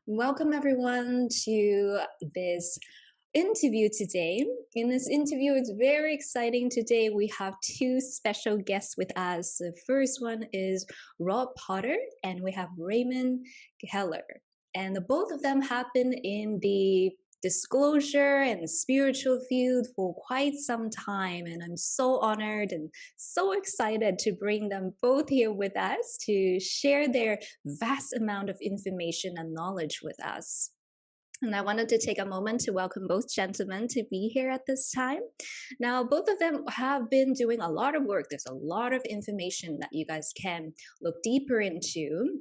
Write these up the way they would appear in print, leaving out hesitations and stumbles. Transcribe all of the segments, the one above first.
Welcome everyone to this interview today. In this interview, it's very exciting. Today we have two special guests with us. The first one is Rob Potter and we have Raymond Keller. And the both of them have been in the disclosure and spiritual field for quite some time, and I'm so honored and so excited to bring them both here with us to share their vast amount of information and knowledge with us. And I wanted to take a moment to welcome both gentlemen to be here at this time. Now, both of them have been doing a lot of work. There's a lot of information that you guys can look deeper into.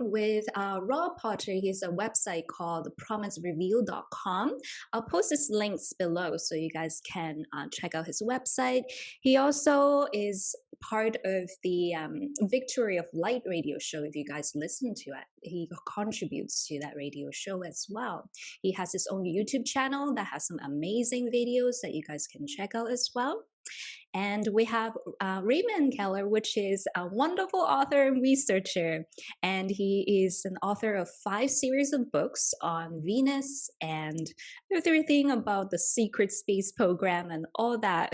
With Rob Potter, he has a website called promisereveal.com. I'll post his links below so you guys can check out his website. He also is part of the Victory of Light radio show. If you guys listen to it, he contributes to that radio show as well. He has his own YouTube channel that has some amazing videos that you guys can check out as well. And we have Raymond Keller, which is a wonderful author and researcher. And he is an author of 5 series of books on Venus and everything about the secret space program and all that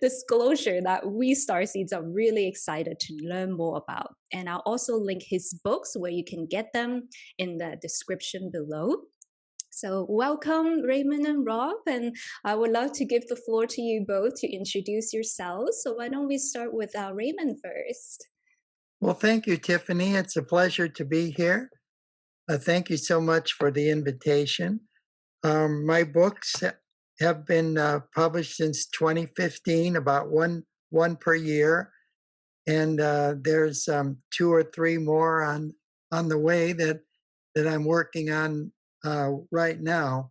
disclosure that we starseeds are really excited to learn more about. And I'll also link his books where you can get them in the description below. So welcome, Raymond and Rob, and I would love to give the floor to you both to introduce yourselves. So why don't we start with Raymond first? Well, thank you, Tiffany. It's a pleasure to be here. Thank you so much for the invitation. My books have been published since 2015, about one per year, and there's 2 or 3 more on the way that I'm working on right now.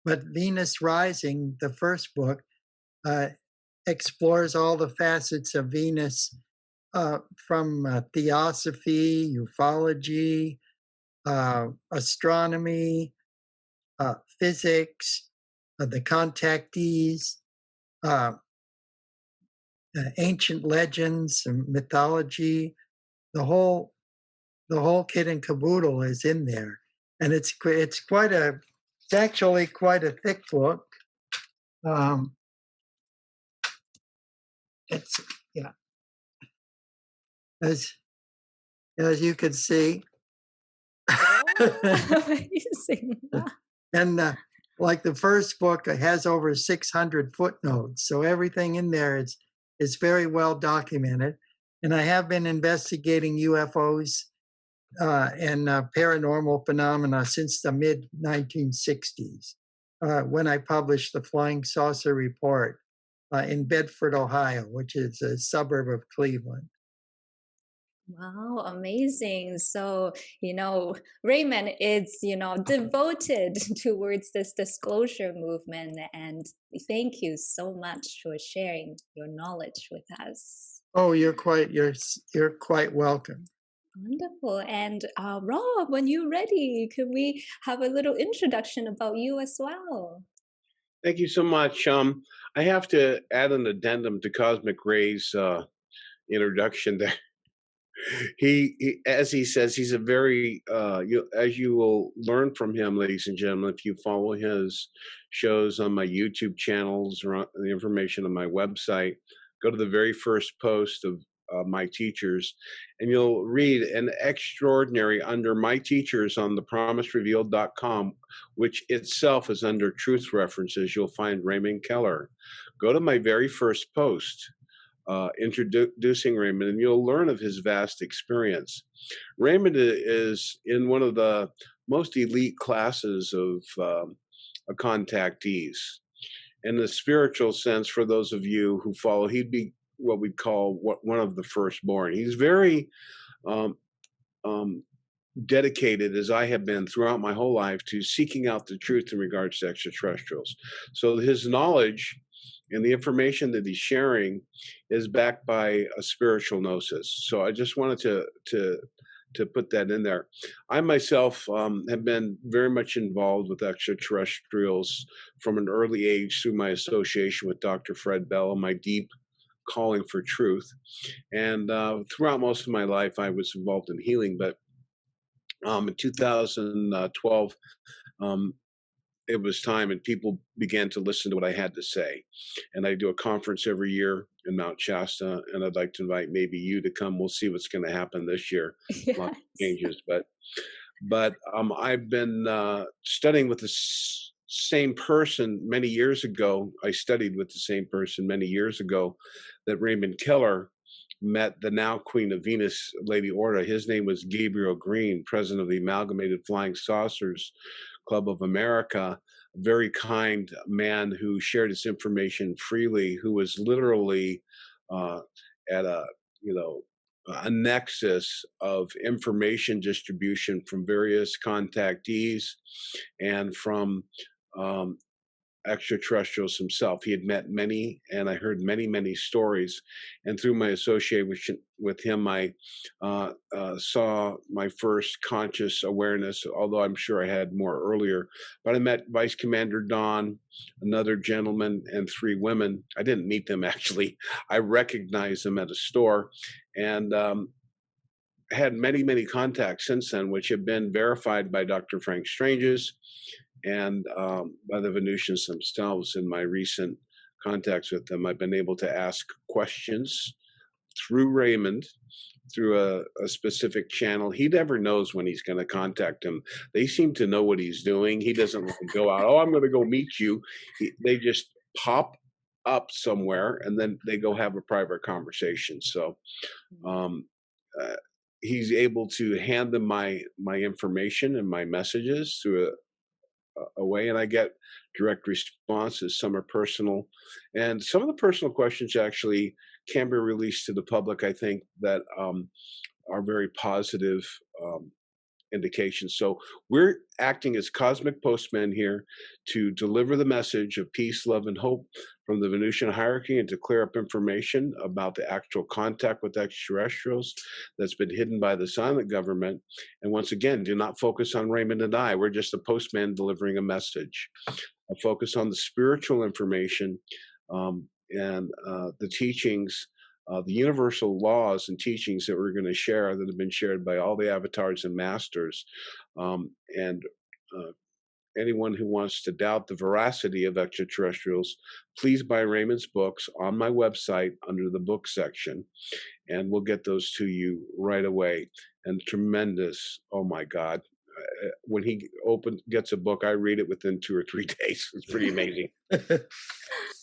But Venus Rising, the first book, explores all the facets of Venus from theosophy, ufology, astronomy, physics, the contactees, ancient legends, and mythology. The whole kit and caboodle is in there. And it's actually quite a thick book. It's as you can see. Amazing. And like the first book, it has over 600 footnotes, so everything in there is very well documented. And I have been investigating UFOs and paranormal phenomena since the mid-1960s, when I published the Flying Saucer Report in Bedford, Ohio, which is a suburb of Cleveland. Wow, amazing. So, Raymond is, devoted towards this disclosure movement. And thank you so much for sharing your knowledge with us. Oh, you're quite welcome. Wonderful. And Rob, when you're ready, can we have a little introduction about you as well? Thank you so much. I have to add an addendum to Cosmic Ray's introduction there. He, as he says, he's a very, as you will learn from him, ladies and gentlemen, if you follow his shows on my YouTube channels or on the information on my website, go to the very first post of my teachers, and you'll read an extraordinary under my teachers on the promiserevealed.com, which itself is under truth references. You'll find Raymond Keller. Go to my very first post introducing Raymond, and you'll learn of his vast experience. Raymond is in one of the most elite classes of contactees. In the spiritual sense, for those of you who follow, he'd be what we'd call one of the firstborn. He's very dedicated, as I have been throughout my whole life, to seeking out the truth in regards to extraterrestrials. So his knowledge and the information that he's sharing is backed by a spiritual gnosis. So I just wanted to put that in there. I myself have been very much involved with extraterrestrials from an early age through my association with Dr. Fred Bell and my deep calling for truth. And throughout most of my life, I was involved in healing. But In 2012, um, it was time, and people began to listen to what I had to say. And I do a conference every year in Mount Shasta, and I'd like to invite maybe you to come. We'll see what's going to happen this year. Lots of Yes. changes, but I've been studying with the same person many years ago. I studied with the same person many years ago that Raymond Keller met the now Queen of Venus, Lady Orda. His name was Gabriel Green, president of the Amalgamated Flying Saucers Club of America, a very kind man who shared his information freely, who was literally at a, you know, a nexus of information distribution from various contactees and from um, extraterrestrials himself. He had met many, and I heard many, many stories. And through my association with him, I saw my first conscious awareness, although I'm sure I had more earlier. But I met Vice Commander Don, another gentleman, and 3 women. I didn't meet them actually. I recognized them at a store, and had many, many contacts since then, which have been verified by Dr. Frank Strange's and by the Venusians themselves. In my recent contacts with them, I've been able to ask questions through Raymond, through a specific channel. He never knows when he's going to contact him. They seem to know what he's doing. He doesn't go out, oh, I'm going to go meet you. They just pop up somewhere and then they go have a private conversation. So um, uh, he's able to hand them my information and my messages through a way, and I get direct responses. Some are personal, and some of the personal questions actually can be released to the public. I think that are very positive indications. So we're acting as cosmic postmen here to deliver the message of peace, love, and hope from the Venusian hierarchy and to clear up information about the actual contact with extraterrestrials that's been hidden by the silent government. And once again, do not focus on Raymond and I. We're just a postman delivering a message. I'll focus on the spiritual information and the teachings, the universal laws and teachings that we're going to share that have been shared by all the avatars and masters. And anyone who wants to doubt the veracity of extraterrestrials, please buy Raymond's books on my website under the book section, and we'll get those to you right away. And tremendous, oh my God. When he gets a book, I read it within 2 or 3 days. It's pretty amazing.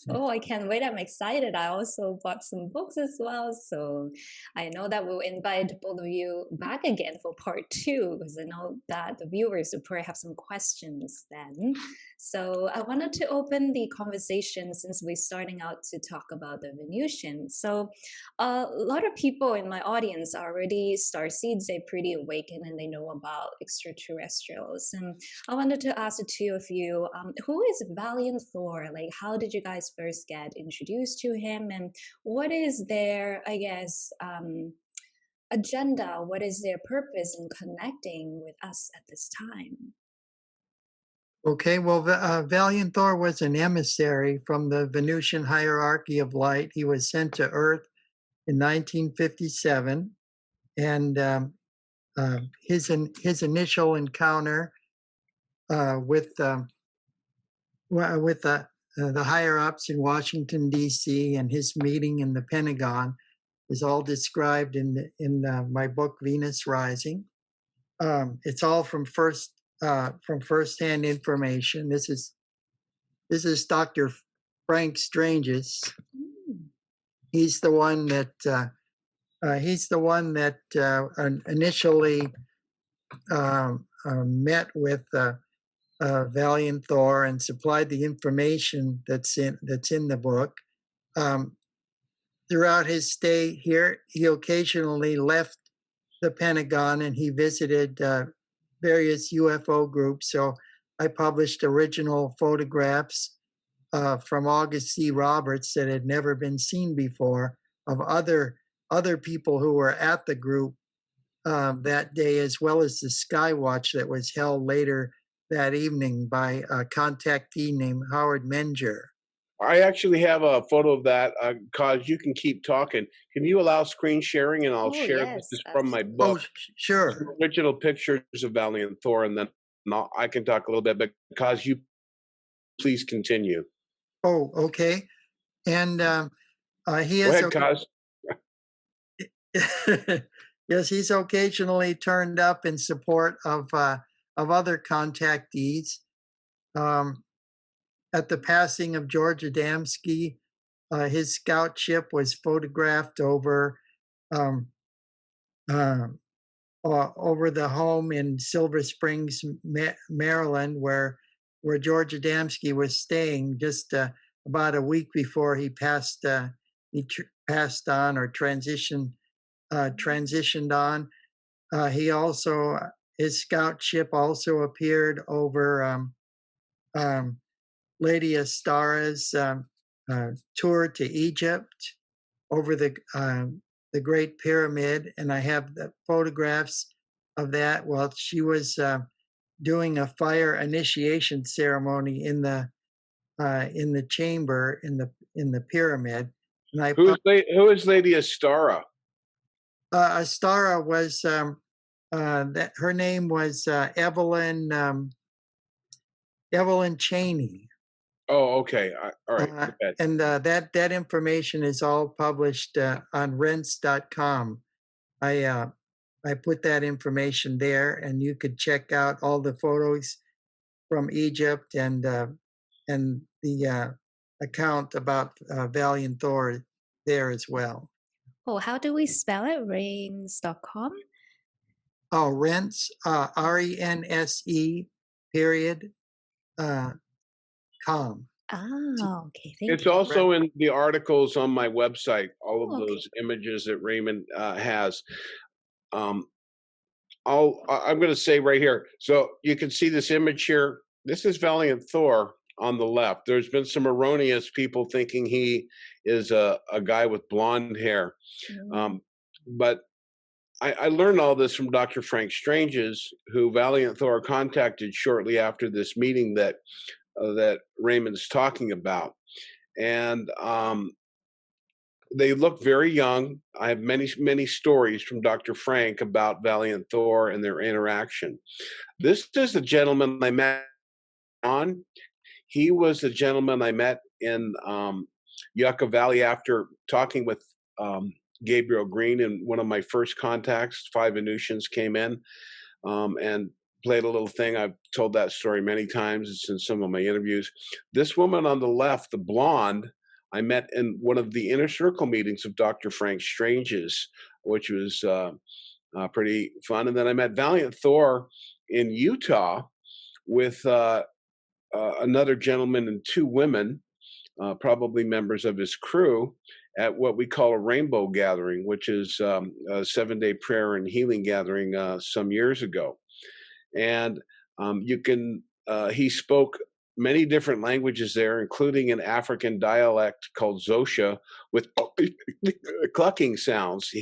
Oh, I can't wait. I'm excited. I also bought some books as well. So I know that we'll invite both of you back again for part 2, because I know that the viewers will probably have some questions then. So I wanted to open the conversation since we're starting out to talk about the Venusian. So a lot of people in my audience are already starseeds. They're pretty awakened and they know about extraterrestrials. And I wanted to ask the 2 of you, who is Valiant Thor? Like, how did you guys first get introduced to him? And what is their, I guess, agenda? What is their purpose in connecting with us at this time? Okay, well, Valiant Thor was an emissary from the Venusian hierarchy of light. He was sent to Earth in 1957, and his initial encounter with the higher ups in Washington D.C. and his meeting in the Pentagon is all described in my book Venus Rising. It's all from firsthand information. This is Dr. Frank Strange's. He's the one that initially met with Valiant Thor and supplied the information that's in the book. Throughout his stay here, he occasionally left the Pentagon and he visited various UFO groups. So I published original photographs from August C. Roberts that had never been seen before of other people who were at the group that day, as well as the Skywatch that was held later that evening by a contactee named Howard Menger. I actually have a photo of that. Cause you can keep talking. Can you allow screen sharing, and I'll Oh, share this yes, is from my absolutely. Oh, book. Some sure. original pictures of Valiant Thor, and then I can talk a little bit. But Cause you please continue. Oh, okay. And he Go is ahead, Cause. yes, he's occasionally turned up in support of other contactees. At the passing of George Adamski, his scout ship was photographed um, uh, over the home in Silver Springs, Maryland, where George Adamski was staying just about a week before he passed. Passed on or transitioned on. He also his scout ship also appeared over um, Lady Astara's tour to Egypt, over the Great Pyramid, and I have the photographs of that while she was doing a fire initiation ceremony in the chamber in the pyramid. And I Who is Lady Astara? Astara was that her name was Evelyn Cheney. Oh, okay. All right. Go ahead. And that information is all published on rents.com. I put that information there, and you could check out all the photos from Egypt and the account about Valiant Thor there as well. Oh, how do we spell it? Rains.com? Oh, Rents, RENSE period com. Ah, okay. Thank It's you. also in the articles on my website. All of Oh, okay. those images that Raymond has. Um, I'm going to say right here. So you can see this image here. This is Valiant Thor on the left. There's been some erroneous people thinking he is a guy with blonde hair. Mm. But I learned all this from Dr. Frank Strange's, who Valiant Thor contacted shortly after this meeting that Raymond's talking about. And they look very young. I have many stories from Dr. Frank about Valiant Thor and their interaction. This is the gentleman I met on. He was the gentleman I met in Yucca Valley after talking with Gabriel Green, and one of my first contacts. 5 Venusians came in and played a little thing. I've told that story many times. It's in some of my interviews. This woman on the left, the blonde, I met in one of the inner circle meetings of Dr. Frank Strange's, which was pretty fun. And then I met Valiant Thor in Utah with another gentleman and 2 women, probably members of his crew, at what we call a rainbow gathering, which is a 7-day prayer and healing gathering some years ago. And he spoke many different languages there, including an African dialect called Zosha with clucking sounds.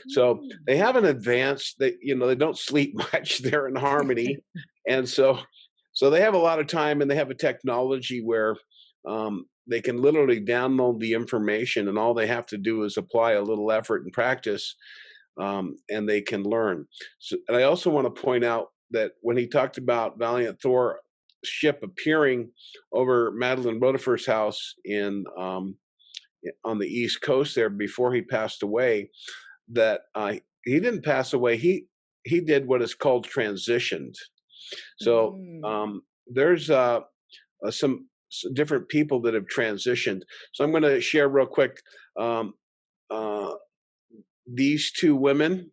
So they have an advanced, they don't sleep much. They're in harmony. And so they have a lot of time, and they have a technology where they can literally download the information, and all they have to do is apply a little effort and practice, and they can learn. So, and I also want to point out that when he talked about Valiant Thor ship appearing over Madeline Rotifer's house on the East Coast there before he passed away, that he didn't pass away. He did what is called transitioned. So there's some different people that have transitioned. So I'm going to share real quick. These 2 women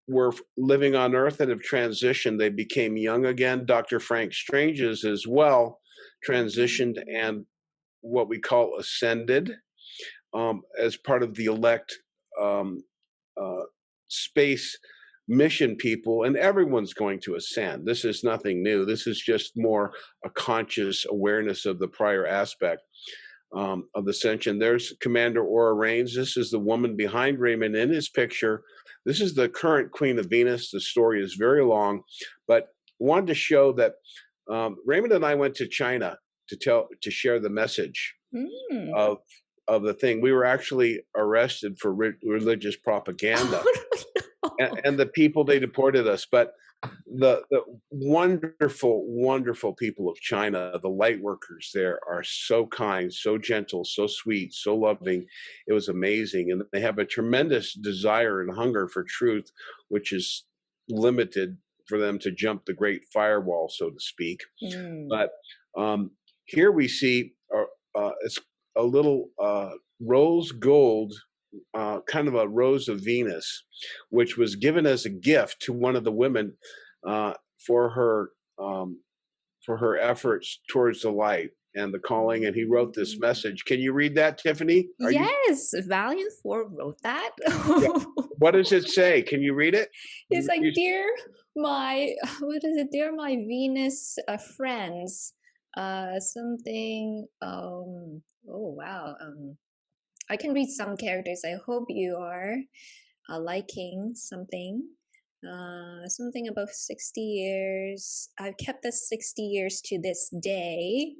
were living on Earth and have transitioned. They became young again. Dr. Frank Strange's as well transitioned and what we call ascended as part of the elect space mission people, and everyone's going to ascend. This is nothing new. This is just more a conscious awareness of the prior aspect of ascension. There's Commander Aura Rhanes. This is the woman behind Raymond in his picture. This is the current Queen of Venus. The story is very long, but wanted to show that Raymond and I went to China to share the message Mm. of the thing. We were actually arrested for religious propaganda, Oh, no. and the people, they deported us. But the wonderful people of China, the light workers there, are so kind, so gentle, so sweet, so loving. It was amazing, and they have a tremendous desire and hunger for truth, which is limited for them to jump the great firewall, so to speak. Mm. But here we see it's a little rose gold, kind of a rose of Venus, which was given as a gift to one of the women uh, for her efforts towards the light and the calling. And he wrote this message. Can you read that, Tiffany? Yes, Valiant Thor wrote that. Yeah. What does it say? Can you read it? It's like, dear my, what is it? Dear my Venus friends, something. Oh wow. I can read some characters. I hope you are liking something. Something above 60 years. I've kept this 60 years to this day,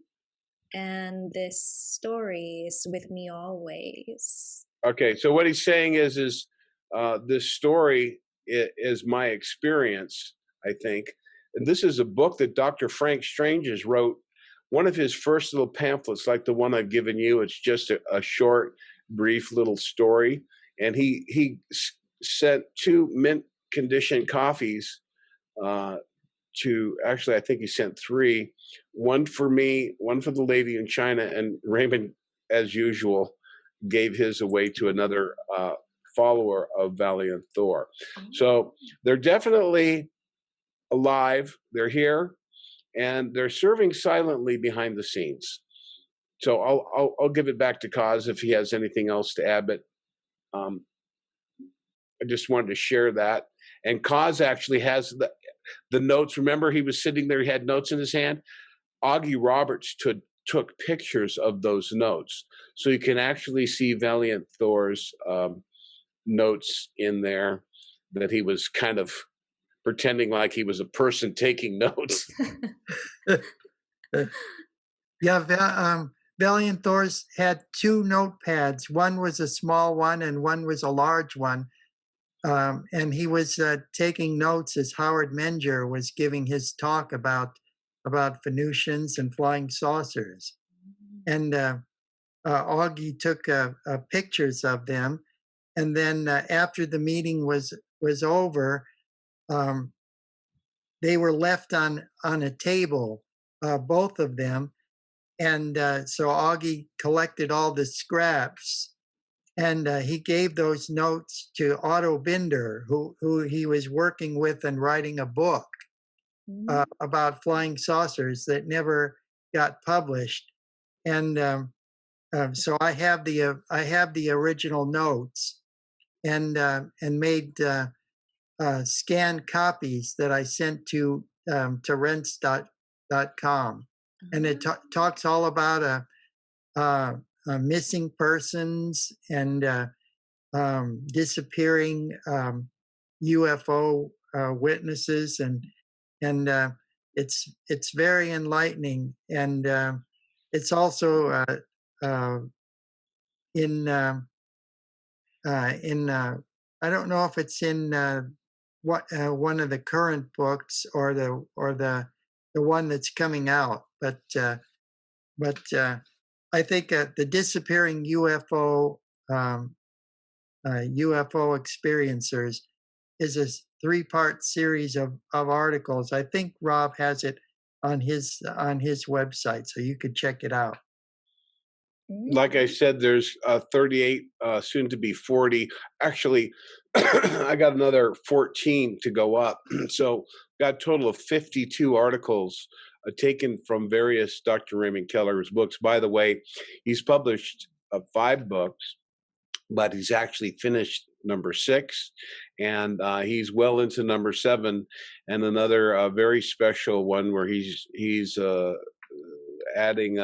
and this story is with me always. Okay, so what he's saying is this story is my experience, I think. And this is a book that Dr. Frank Stranges wrote, one of his first little pamphlets, like the one I've given you. It's just a short, brief little story. And he sent 2 mint condition coffees to, actually, I think he sent 3, one for me, one for the lady in China, and Raymond, as usual, gave his away to another follower of Valiant Thor. So they're definitely alive. They're here, and they're serving silently behind the scenes. So I'll give it back to Kaz if he has anything else to add. But I just wanted to share that. And Kaz actually has the notes. Remember, he was sitting there. He had notes in his hand. Augie Roberts took pictures of those notes, so you can actually see Valiant Thor's notes in there, that he was kind of pretending like he was a person taking notes. Yeah, Valiant Thor's had 2 notepads. One was a small one and one was a large one. And he was taking notes as Howard Menger was giving his talk about Venusians and flying saucers. And Augie took pictures of them. And then after the meeting was over, they were left on a table, both of them. And so Augie collected all the scraps, and he gave those notes to Otto Binder, who he was working with and writing a book about flying saucers that never got published. And so I have the original notes, and made scanned copies that I sent to rents.com. And it talks all about missing persons and disappearing UFO witnesses, and it's very enlightening, and it's also in I don't know if it's in one of the current books or the one that's coming out, but I think the disappearing UFO experiencers is a 3-part series of articles. I think Rob has it on his website, so you could check it out. Like I said, there's 38, soon to be 40. Actually, I got another 14 to go up. So got a total of 52 articles taken from various Dr. Raymond Keller's books. By the way, he's published 5 books, but he's actually finished number 6, and he's well into number 7, and another very special one where he's adding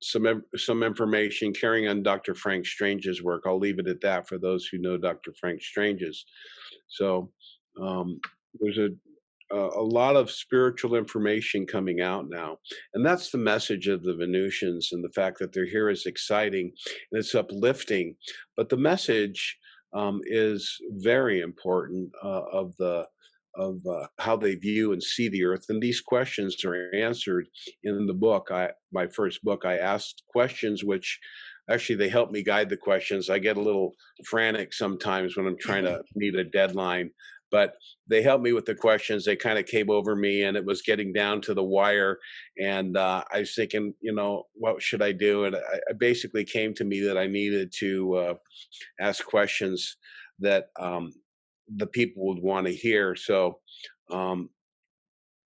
some information, carrying on Dr. Frank Strange's work. I'll leave it at that for those who know Dr. Frank Strange's. So there's a lot of spiritual information coming out now, and that's the message of the Venusians, and the fact that they're here is exciting and it's uplifting. But the message is very important of how they view and see the earth, and these questions are answered in the book. My first book, I asked questions which actually they help me guide the questions. I get a little frantic sometimes when I'm trying to meet a deadline, but they helped me with the questions. They kind of came over me, and it was getting down to the wire. And I was thinking, what should I do? And I basically came to me that I needed to ask questions that the people would want to hear. So um,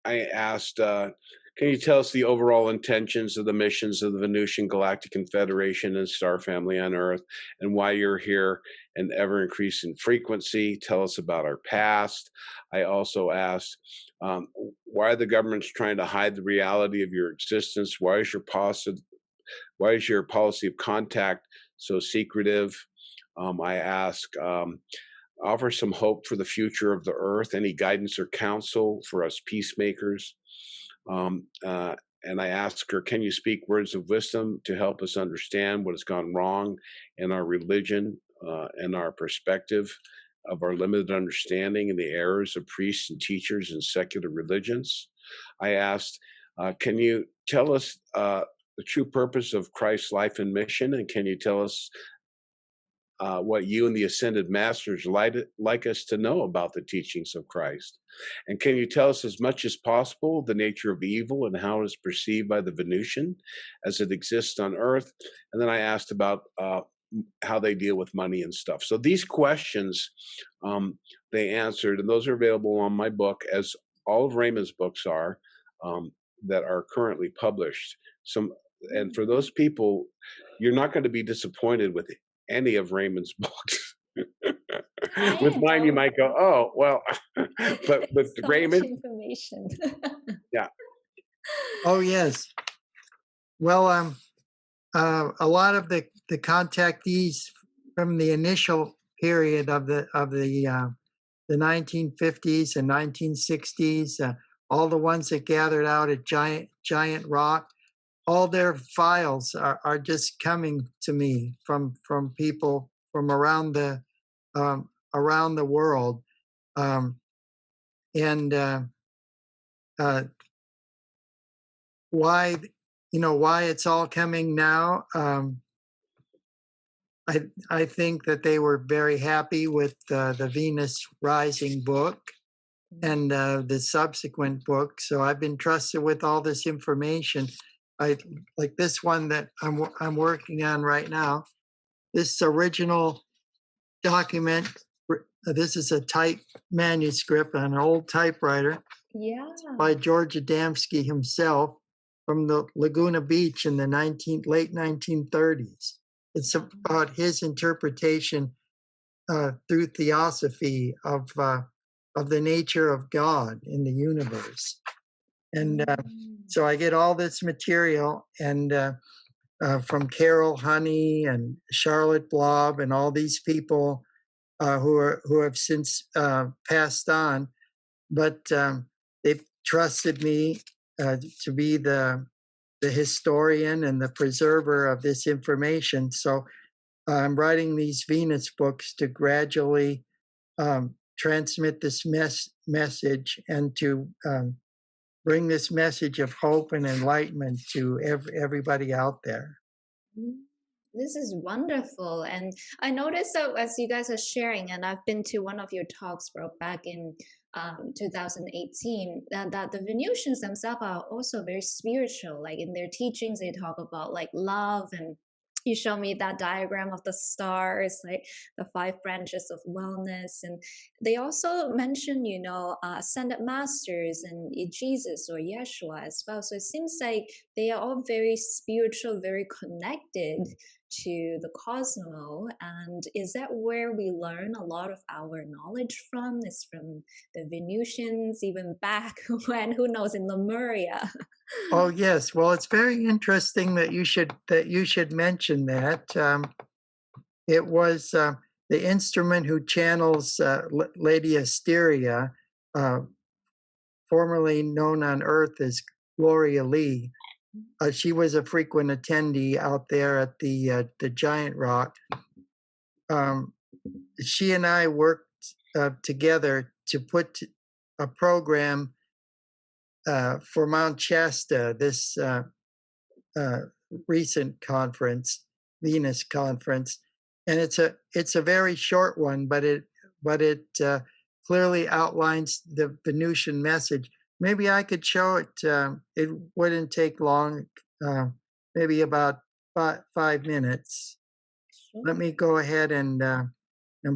I asked, can you tell us the overall intentions of the missions of the Venusian Galactic Confederation and Star Family on Earth, and why you're here in ever increasing frequency? Tell us about our past. I also asked, why are the governments trying to hide the reality of your existence? Why is your policy of contact so secretive? I ask, offer some hope for the future of the earth, any guidance or counsel for us peacemakers. And I asked her, can you speak words of wisdom to help us understand what has gone wrong in our religion and our perspective of our limited understanding and the errors of priests and teachers in secular religions? I asked, can you tell us the true purpose of Christ's life and mission? And can you tell us what you and the ascended masters like us to know about the teachings of Christ? And can you tell us as much as possible the nature of evil and how it is perceived by the Venusian as it exists on Earth? And then I asked about how they deal with money and stuff. So these questions they answered, and those are available on my book, as all of Raymond's books are, that are currently published. And for those people, you're not going to be disappointed with any of Raymond's books. With mine, you might go, "Oh, well," but with so Raymond, much information. yeah. Oh yes. Well, a lot of the contactees from the initial period of the 1950s and 1960s, all the ones that gathered out at Giant Rock, all their files are just coming to me from people from around the world, and why why it's all coming now. I think that they were very happy with the Venus Rising book and the subsequent book. So I've been trusted with all this information. I like this one that I'm working on right now. This original document. This is a type manuscript on an old typewriter. Yeah. By George Adamski himself from the Laguna Beach in the late 1930s. It's about his interpretation through theosophy of the nature of God in the universe. And so I get all this material, and from Carol Honey and Charlotte Blob and all these people who have since passed on, but they've trusted me to be the historian and the preserver of this information. So I'm writing these Venus books to gradually transmit this message and to bring this message of hope and enlightenment to everybody out there. This is wonderful. And I noticed that as you guys are sharing, and I've been to one of your talks back in 2018, that the Venusians themselves are also very spiritual. Like in their teachings, they talk about like love, and you show me that diagram of the stars, like the 5 branches of wellness. And they also mention, ascended masters and Jesus or Yeshua as well. So it seems like they are all very spiritual, very connected to the cosmos. And is that where we learn a lot of our knowledge from? Is from the Venusians, even back when, who knows, in Lemuria. Oh yes, well, it's very interesting that you should mention that. It was the instrument who channels Lady Asteria formerly known on Earth as Gloria Lee. She was a frequent attendee out there at the Giant Rock. She and I worked together to put a program for Mount Shasta, this recent conference, Venus conference, and it's a very short one, but it clearly outlines the Venusian message. Maybe I could show it. It wouldn't take long, maybe about 5 minutes. Sure. Let me go ahead and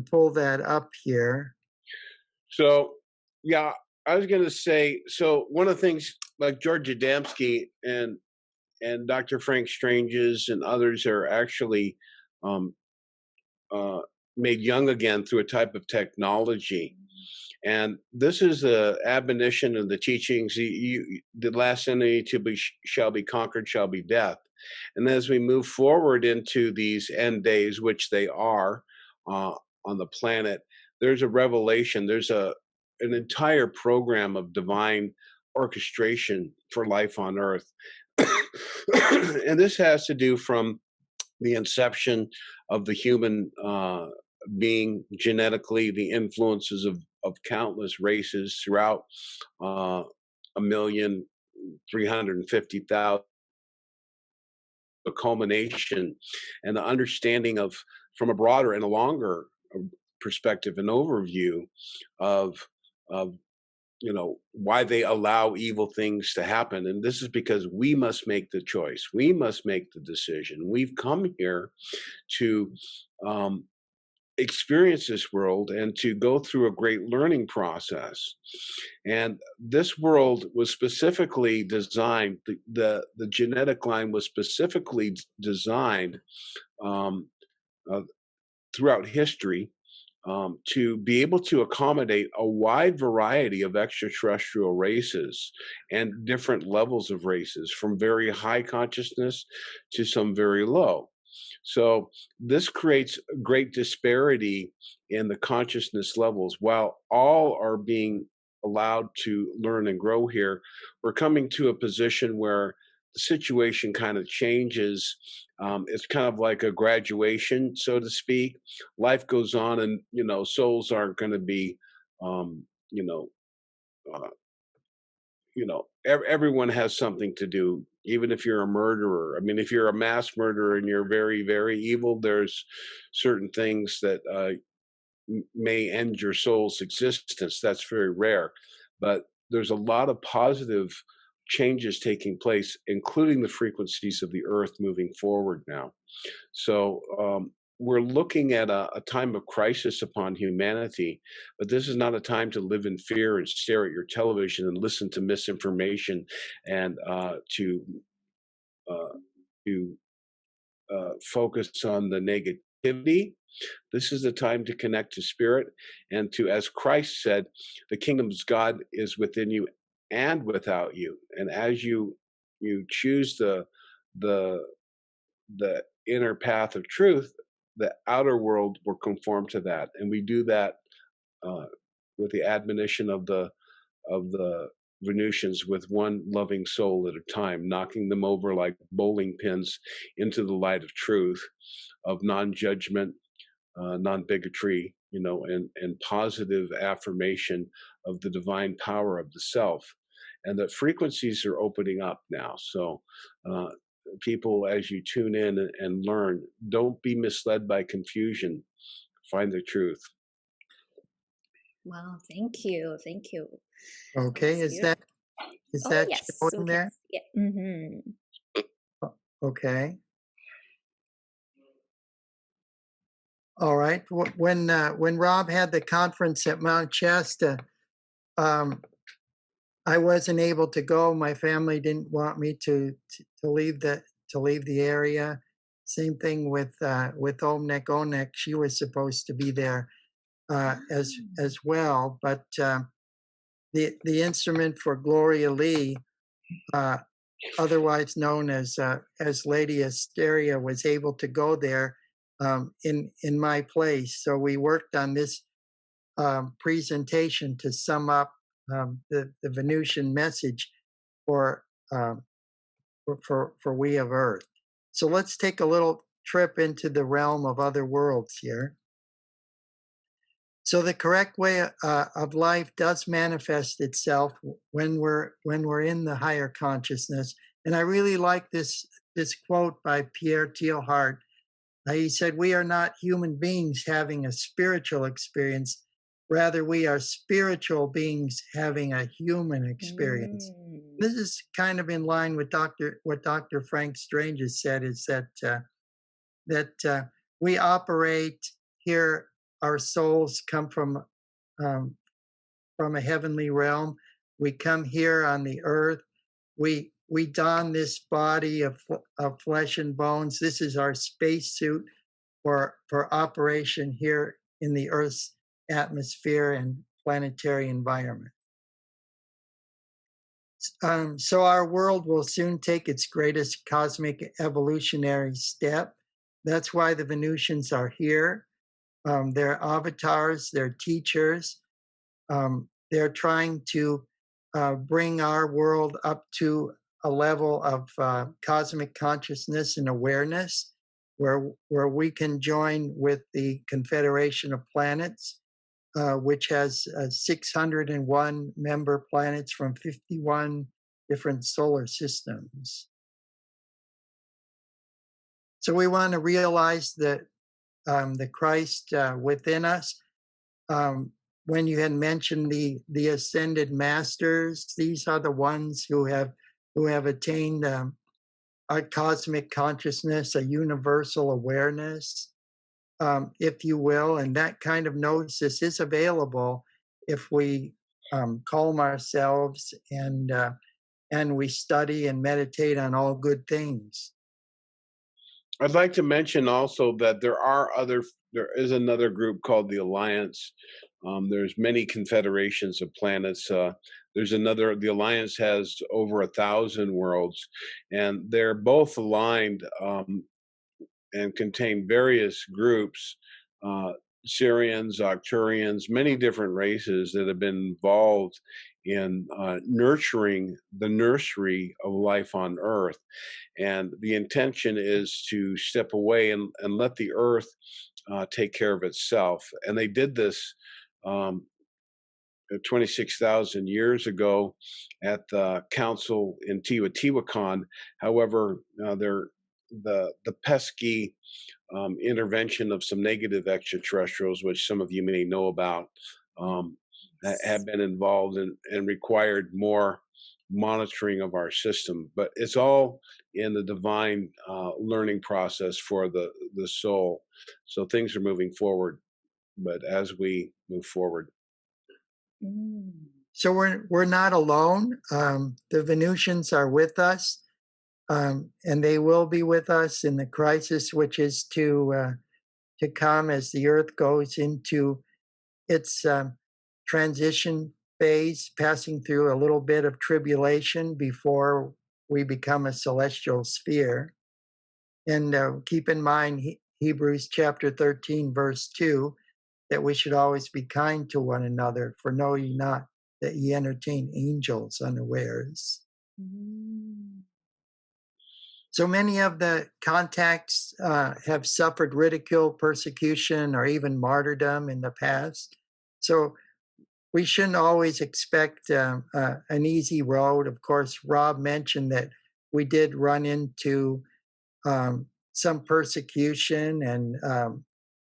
pull that up here. So, yeah, I was going to say, so one of the things like George Adamski and Dr. Frank Strange's and others are actually made young again through a type of technology. And this is the admonition of the teachings, the last enemy shall be conquered, shall be death. And as we move forward into these end days, which they are on the planet, there's a revelation, there's an entire program of divine orchestration for life on Earth. And this has to do from the inception of the human being genetically, the influences of countless races throughout 1,350,000, the culmination and the understanding of, from a broader and a longer perspective, an overview of why they allow evil things to happen. And this is because we must make the choice. We must make the decision. We've come here to experience this world and to go through a great learning process. And this world was specifically designed, the genetic line was specifically designed throughout history to be able to accommodate a wide variety of extraterrestrial races and different levels of races, from very high consciousness to some very low. So this creates a great disparity in the consciousness levels. While all are being allowed to learn and grow here, we're coming to a position where the situation kind of changes. It's kind of like a graduation, so to speak. Life goes on, and souls aren't going to be, everyone has something to do. Even if you're a murderer, I mean, if you're a mass murderer and you're very, very evil, there's certain things that may end your soul's existence. That's very rare, but there's a lot of positive changes taking place, including the frequencies of the earth moving forward now. So we're looking at a time of crisis upon humanity, but this is not a time to live in fear and stare at your television and listen to misinformation and to focus on the negativity. This is the time to connect to spirit and to, as Christ said, the kingdom of God is within you and without you. And as you choose the inner path of truth, the outer world will conform to that. And we do that with the admonition of the Venusians, with one loving soul at a time, knocking them over like bowling pins into the light of truth, of non-judgment, non-bigotry, and positive affirmation of the divine power of the self. And the frequencies are opening up now. So people, as you tune in and learn, don't be misled by confusion. Find the truth. Wow, thank you. Okay, is that yes, showing there? Yeah. Mm-hmm. Okay. All right. When Rob had the conference at Mount Shasta, I wasn't able to go. My family didn't want me to leave the area. Same thing with Omnec Onec. She was supposed to be there as well, but the instrument for Gloria Lee, otherwise known as Lady Hysteria, was able to go there in my place. So we worked on this presentation to sum up the Venusian message for, um, for we of Earth. So let's take a little trip into the realm of other worlds here. So the correct way of life does manifest itself when we're in the higher consciousness. And I really like this quote by Pierre Teilhard. He said, "We are not human beings having a spiritual experience. Rather, we are spiritual beings having a human experience." This is kind of in line with what Dr. Frank Strange has said, is that we operate here. Our souls come from a heavenly realm. We come here on the earth. We don this body of flesh and bones. This is our spacesuit for operation here in the Earth's atmosphere and planetary environment. So our world will soon take its greatest cosmic evolutionary step. That's why the Venusians are here. They're avatars, they're teachers. They're trying to bring our world up to a level of cosmic consciousness and awareness where we can join with the Confederation of Planets, which has 601 member planets from 51 different solar systems. So we want to realize that the Christ within us. When you had mentioned the ascended masters, these are the ones who have attained a cosmic consciousness, a universal awareness, if you will, and that kind of gnosis is available if we calm ourselves and we study and meditate on all good things. I'd like to mention also that there is another group called the Alliance. There's many confederations of planets. The Alliance has over 1,000 worlds, and they're both aligned and contain various groups, Syrians, Arcturians, many different races that have been involved in nurturing the nursery of life on Earth. And the intention is to step away and let the Earth take care of itself. And they did this 26,000 years ago at the council in Teotihuacan. However, the pesky intervention of some negative extraterrestrials, which some of you may know about, have been involved and required more monitoring of our system. But it's all in the divine learning process for the soul. So things are moving forward, but as we move forward. So we're not alone. The Venusians are with us, and they will be with us in the crisis which is to come as the Earth goes into its transition phase, passing through a little bit of tribulation before we become a celestial sphere. And keep in mind Hebrews chapter 13, verse 2, that we should always be kind to one another, for know ye not that ye entertain angels unawares. So many of the contacts have suffered ridicule, persecution, or even martyrdom in the past. So we shouldn't always expect an easy road. Of course, Rob mentioned that we did run into some persecution and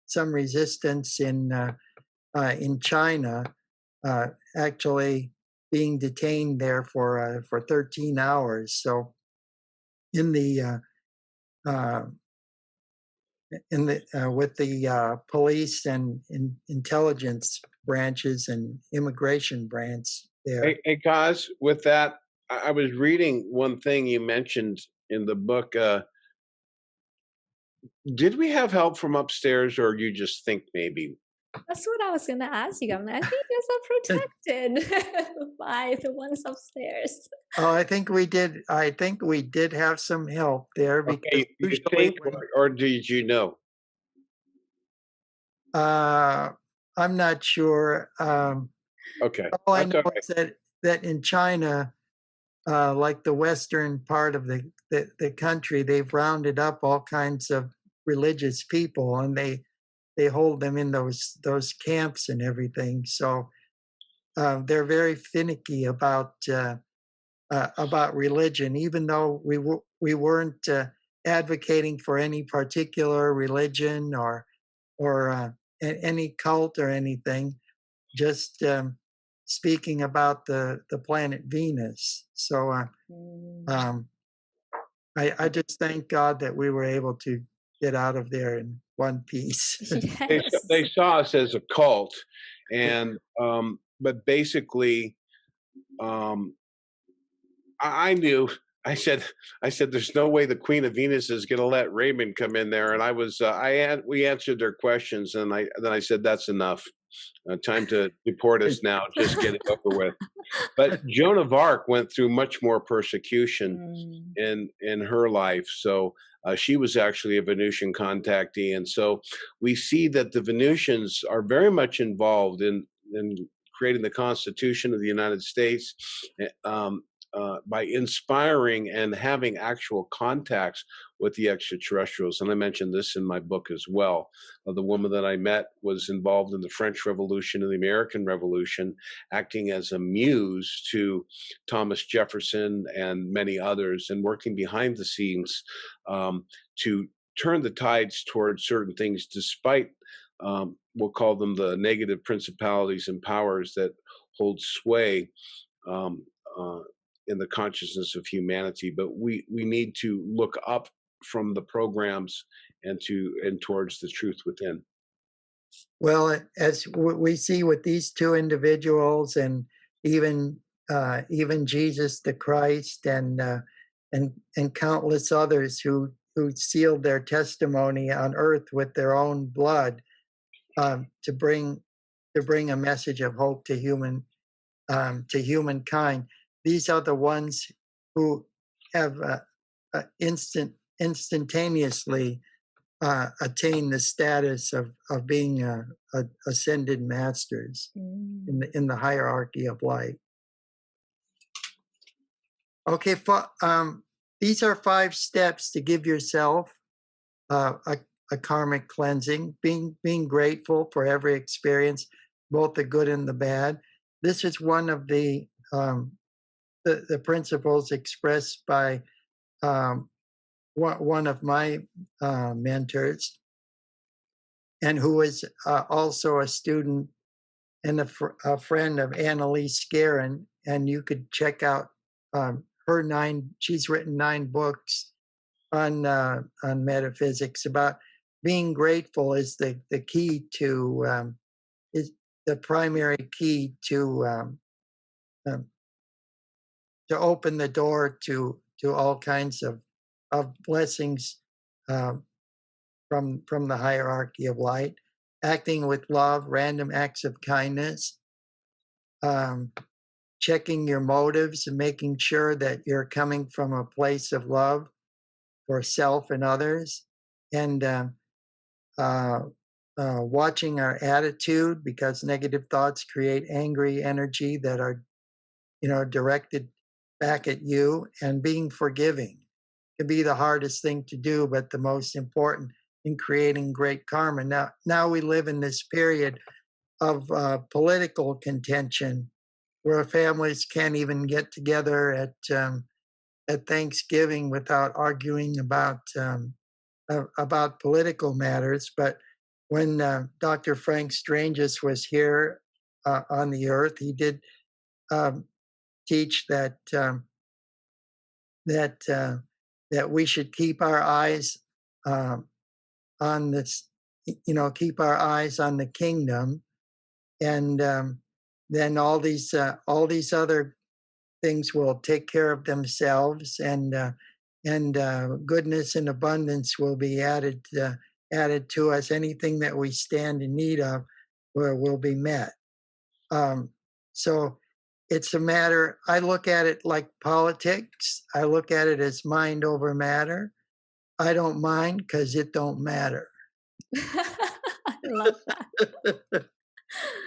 some resistance in China, actually being detained there for 13 hours. So in the with the police and intelligence branches and immigration branch there. Hey, Kaz, with that, I was reading one thing you mentioned in the book. Did we have help from upstairs, or you just think maybe? That's what I was going to ask you. I'm like, I think you guys are protected by the ones upstairs. Oh, I think we did. I think we did have some help there because Okay, you think, or did you know? I'm not sure. Okay, All I know is that in China, like the western part of the country, they've rounded up all kinds of religious people, and they hold them in those camps and everything. So they're very finicky about religion, even though we weren't advocating for any particular religion or any cult or anything, just speaking about the planet Venus. So I just thank God that we were able to get out of there in one piece. Yes. They saw us as a cult, and but basically, I knew. I said, there's no way the Queen of Venus is going to let Raymond come in there. And we answered their questions, and then I said, that's enough. Time to deport us now. Just get it over with. But Joan of Arc went through much more persecution in her life. So she was actually a Venusian contactee. And so we see that the Venusians are very much involved in creating the Constitution of the United States, by inspiring and having actual contacts with the extraterrestrials. And I mentioned this in my book as well. The woman that I met was involved in the French Revolution and the American Revolution, acting as a muse to Thomas Jefferson and many others, and working behind the scenes to turn the tides towards certain things, despite we'll call them the negative principalities and powers that hold sway in the consciousness of humanity. But we need to look up from the programs and towards the truth within. Well, as we see with these two individuals, and even Jesus the Christ, and countless others who sealed their testimony on earth with their own blood, to bring a message of hope to humankind. These are the ones who have instantaneously attained the status of being ascended masters in the hierarchy of light. Okay, these are 5 steps to give yourself a karmic cleansing, being grateful for every experience, both the good and the bad. This is one of the principles expressed by one of my mentors, and who was also a student and a friend of Annalise Guerin. And you could check out her 9. She's written 9 books on metaphysics. About being grateful is the key to is the primary key to open the door to all kinds of blessings from the hierarchy of light. Acting with love, random acts of kindness, checking your motives and making sure that you're coming from a place of love for self and others, and watching our attitude, because negative thoughts create angry energy that are directed back at you, and being forgiving can be the hardest thing to do, but the most important in creating great karma. Now we live in this period of political contention, where families can't even get together at Thanksgiving without arguing about political matters. But when Dr. Frank Stranges was here on the earth, he did teach that we should keep our eyes on this, keep our eyes on the kingdom, and then all these other things will take care of themselves, and goodness and abundance will be added to us. Anything that we stand in need of will be met. So it's a matter, I look at it like politics. I look at it as mind over matter. I don't mind because it don't matter. I love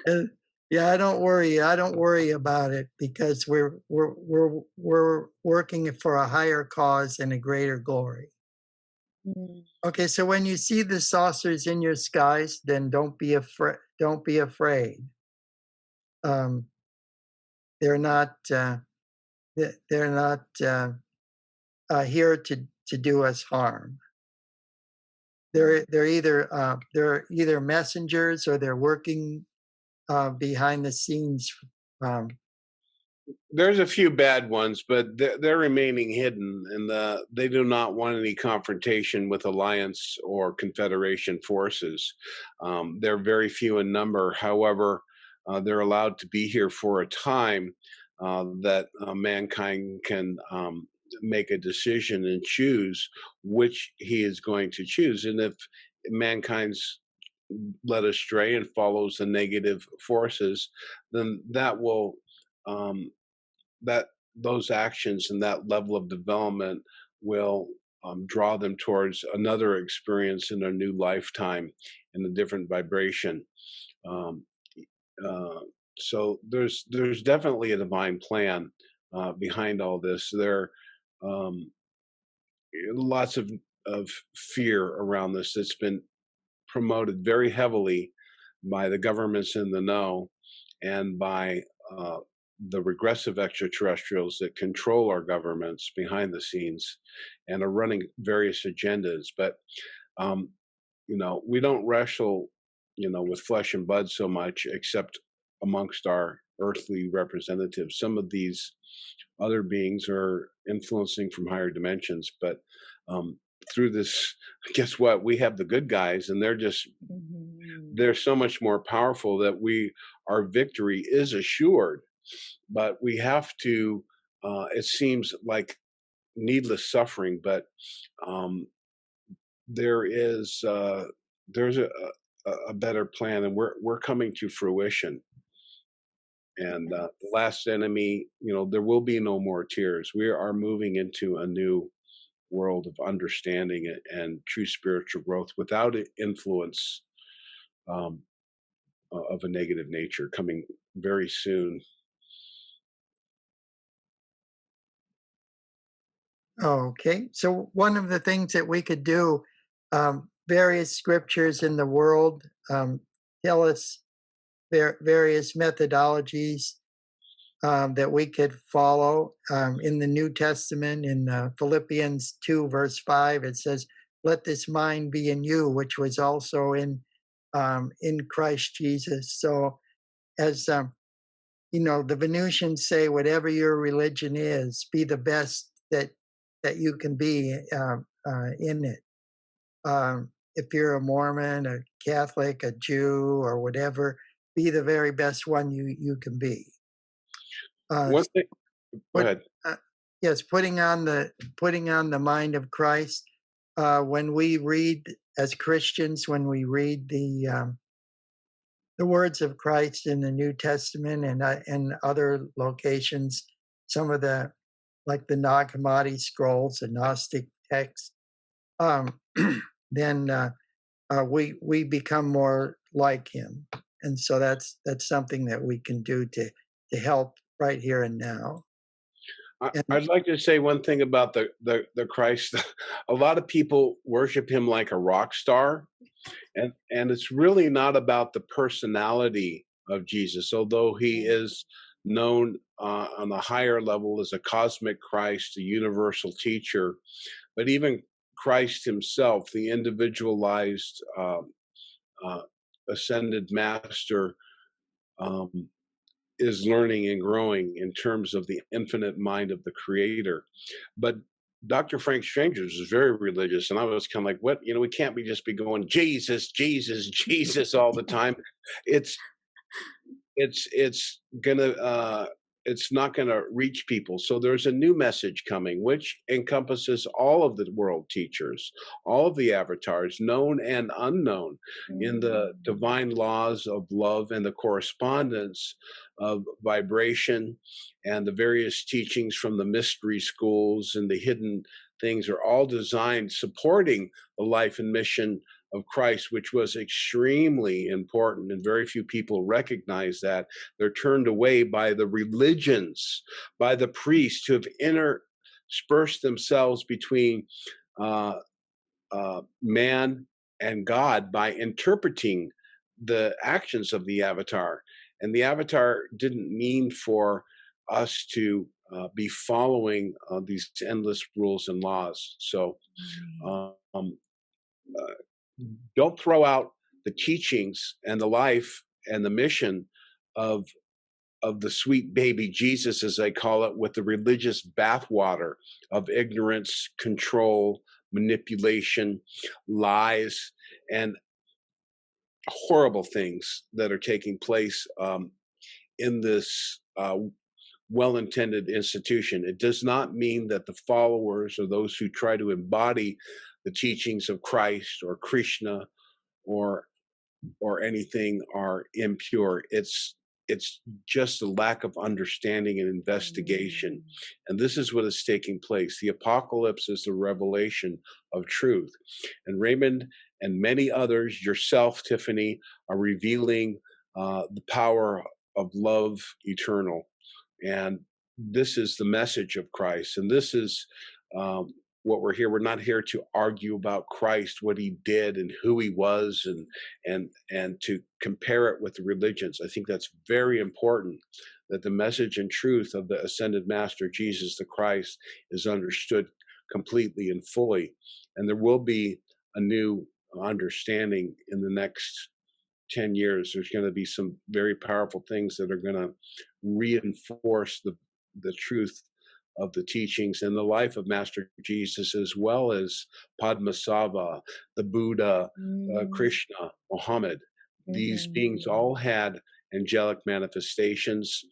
that. Yeah, I don't worry. I don't worry about it because we're working for a higher cause and a greater glory. Mm. Okay, so when you see the saucers in your skies, then don't be afraid. Don't be afraid. Um, they're not. They're not here to do us harm. They're either messengers or they're working behind the scenes. Um, There's a few bad ones, but they're remaining hidden, and they do not want any confrontation with alliance or confederation forces. They're very few in number. However, they're allowed to be here for a time that mankind can make a decision and choose which he is going to choose. And if mankind's led astray and follows the negative forces, then that will um, that those actions and that level of development will draw them towards another experience in a new lifetime in a different vibration. Um, uh, so there's definitely a divine plan behind all this. There um, lots of fear around this that's been promoted very heavily by the governments in the know and by uh, the regressive extraterrestrials that control our governments behind the scenes and are running various agendas. But um, we don't wrestle, with flesh and blood so much, except amongst our earthly representatives. Some of these other beings are influencing from higher dimensions, but um, through this, guess what? We have the good guys, and Mhm. they're so much more powerful that our victory is assured. But we have to. It seems like needless suffering, but um, there is there's a better plan, and we're coming to fruition. And the last enemy, there will be no more tears. We are moving into a new world of understanding and true spiritual growth without influence um, of a negative nature coming very soon. okay, so one of the things that we could do, various scriptures in the world tell us various methodologies that we could follow. In the New Testament, in Philippians 2, verse 5, it says, "Let this mind be in you, which was also in Christ Jesus." So, as the Venusians say, whatever your religion is, be the best that you can be in it. If you're a Mormon, a Catholic, a Jew, or whatever, be the very best one you can be. One thing, go Put, ahead. yes, putting on the mind of Christ. When we read as Christians, when we read the words of Christ in the New Testament and other locations, some of like the Nag Hammadi scrolls, the Gnostic texts, um, then we become more like Him, and so that's something that we can do to help right here and now. And I'd like to say one thing about the Christ. A lot of people worship him like a rock star, and it's really not about the personality of Jesus, although he is known on a higher level as a cosmic Christ, a universal teacher. But even Christ himself, the individualized uh, ascended master, um, is learning and growing in terms of the infinite mind of the creator. But Dr. Frank Strangers is very religious, and I was kind of like, what? We can't just be going Jesus, Jesus, Jesus all the time. It's it's gonna it's not gonna reach people. So there's a new message coming, which encompasses all of the world teachers, all of the avatars, known and unknown, in the divine laws of love and the correspondence of vibration, and the various teachings from the mystery schools and the hidden things are all designed supporting the life and mission of Christ, which was extremely important, and very few people recognize that. They're turned away by the religions, by the priests who have interspersed themselves between uh, man and God by interpreting the actions of the avatar. And the avatar didn't mean for us to be following these endless rules and laws. So um, uh, don't throw out the teachings and the life and the mission of the sweet baby Jesus, as I call it, with the religious bathwater of ignorance, control, manipulation, lies, and horrible things that are taking place in this well-intended institution. It does not mean that the followers or those who try to embody the teachings of Christ or Krishna or anything are impure. It's just a lack of understanding and investigation. And this is what is taking place. The apocalypse is the revelation of truth. And Raymond and many others, yourself, Tiffany, are revealing the power of love eternal. And this is the message of Christ. And this is what we're here. We're not here to argue about Christ, what he did and who he was, and to compare it with the religions. I think that's very important, that the message and truth of the ascended master, Jesus the Christ, is understood completely and fully. And there will be a new understanding in the next 10 years. There's going to be some very powerful things that are going to reinforce the truth of the teachings and the life of Master Jesus, as well as Padmasambhava, the Buddha, Krishna, Muhammad. These beings all had angelic manifestations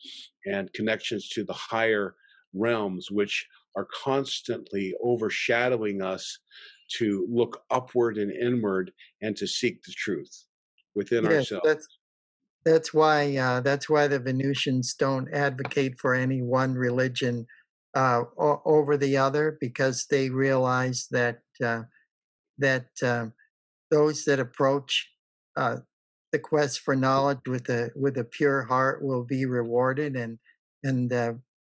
and connections to the higher realms, which are constantly overshadowing us to look upward and inward and to seek the truth within ourselves. That's why the Venusians don't advocate for any one religion over the other, because they realize that those that approach the quest for knowledge with a pure heart will be rewarded, and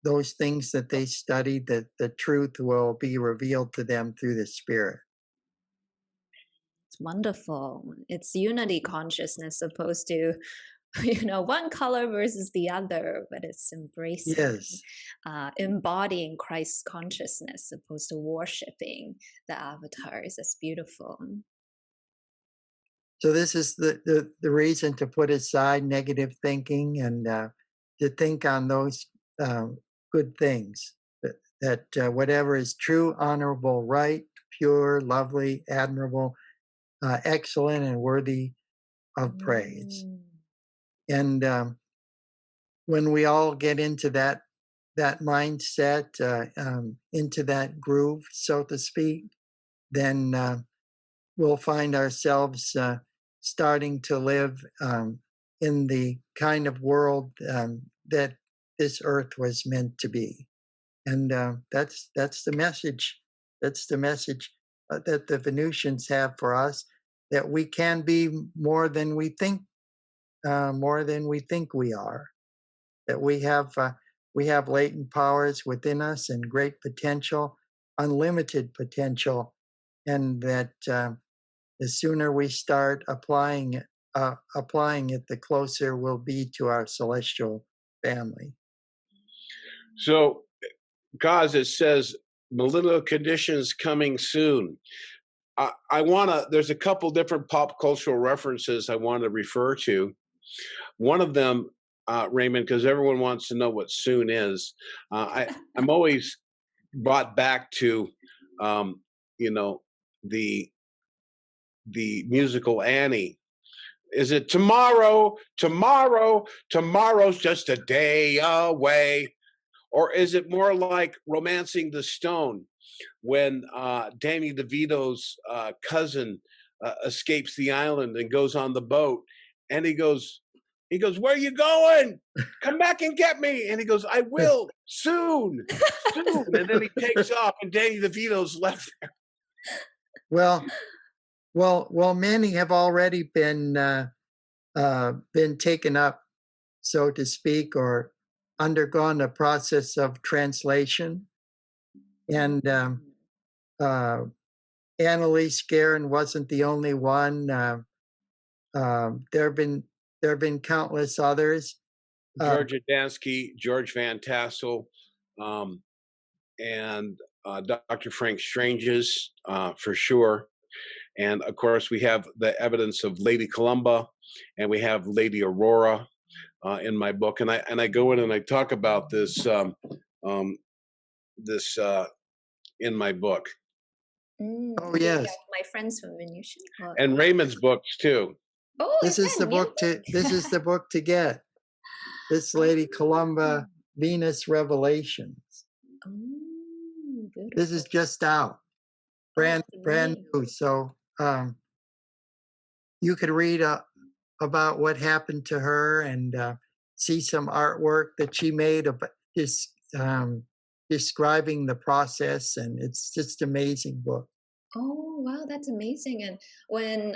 those things that they study, that the truth will be revealed to them through the Spirit. It's wonderful. It's unity consciousness opposed to, one color versus the other, but it's embracing, Yes. Embodying Christ's consciousness opposed to worshiping the avatars. That's beautiful. So this is the reason to put aside negative thinking and to think on those good things, that whatever is true, honorable, right, pure, lovely, admirable, excellent, and worthy of praise. And when we all get into that mindset, into that groove, so to speak, then we'll find ourselves starting to live in the kind of world that this earth was meant to be. And that's the message. That's the message that the Venusians have for us, that we can be more than we think we are. That we have latent powers within us and great potential, unlimited potential, and that the sooner we start applying it, the closer we'll be to our celestial family. So, guys, it says millennial conditions coming soon. I want to, there's a couple different pop cultural references I want to refer to. One of them, Raymond, because everyone wants to know what soon is. I'm always brought back to, the musical Annie. Is it tomorrow? Tomorrow's just a day away. Or is it more like Romancing the Stone, when Danny DeVito's cousin escapes the island and goes on the boat, and he goes, "Where are you going? Come back and get me." And he goes, "I will, soon. And then he takes off, and Danny DeVito's left there. Well, Well, many have already been taken up, so to speak, or undergone a process of translation. And Annalise Guerin wasn't the only one. There have been countless others. George Adamski, George Van Tassel, and Dr. Frank Strange's for sure. And of course, we have the evidence of Lady Columba, and we have Lady Aurora in my book. And I go in and I talk about this in my book. Oh yes, my friends from Venusian. And Raymond's books too. Oh, this is the book to get. This Lady Columba, Venus Revelations. Oh, this is just out, brand new. So you could read about what happened to her and see some artwork that she made of describing the process, and it's just amazing book. Oh wow, that's amazing! And when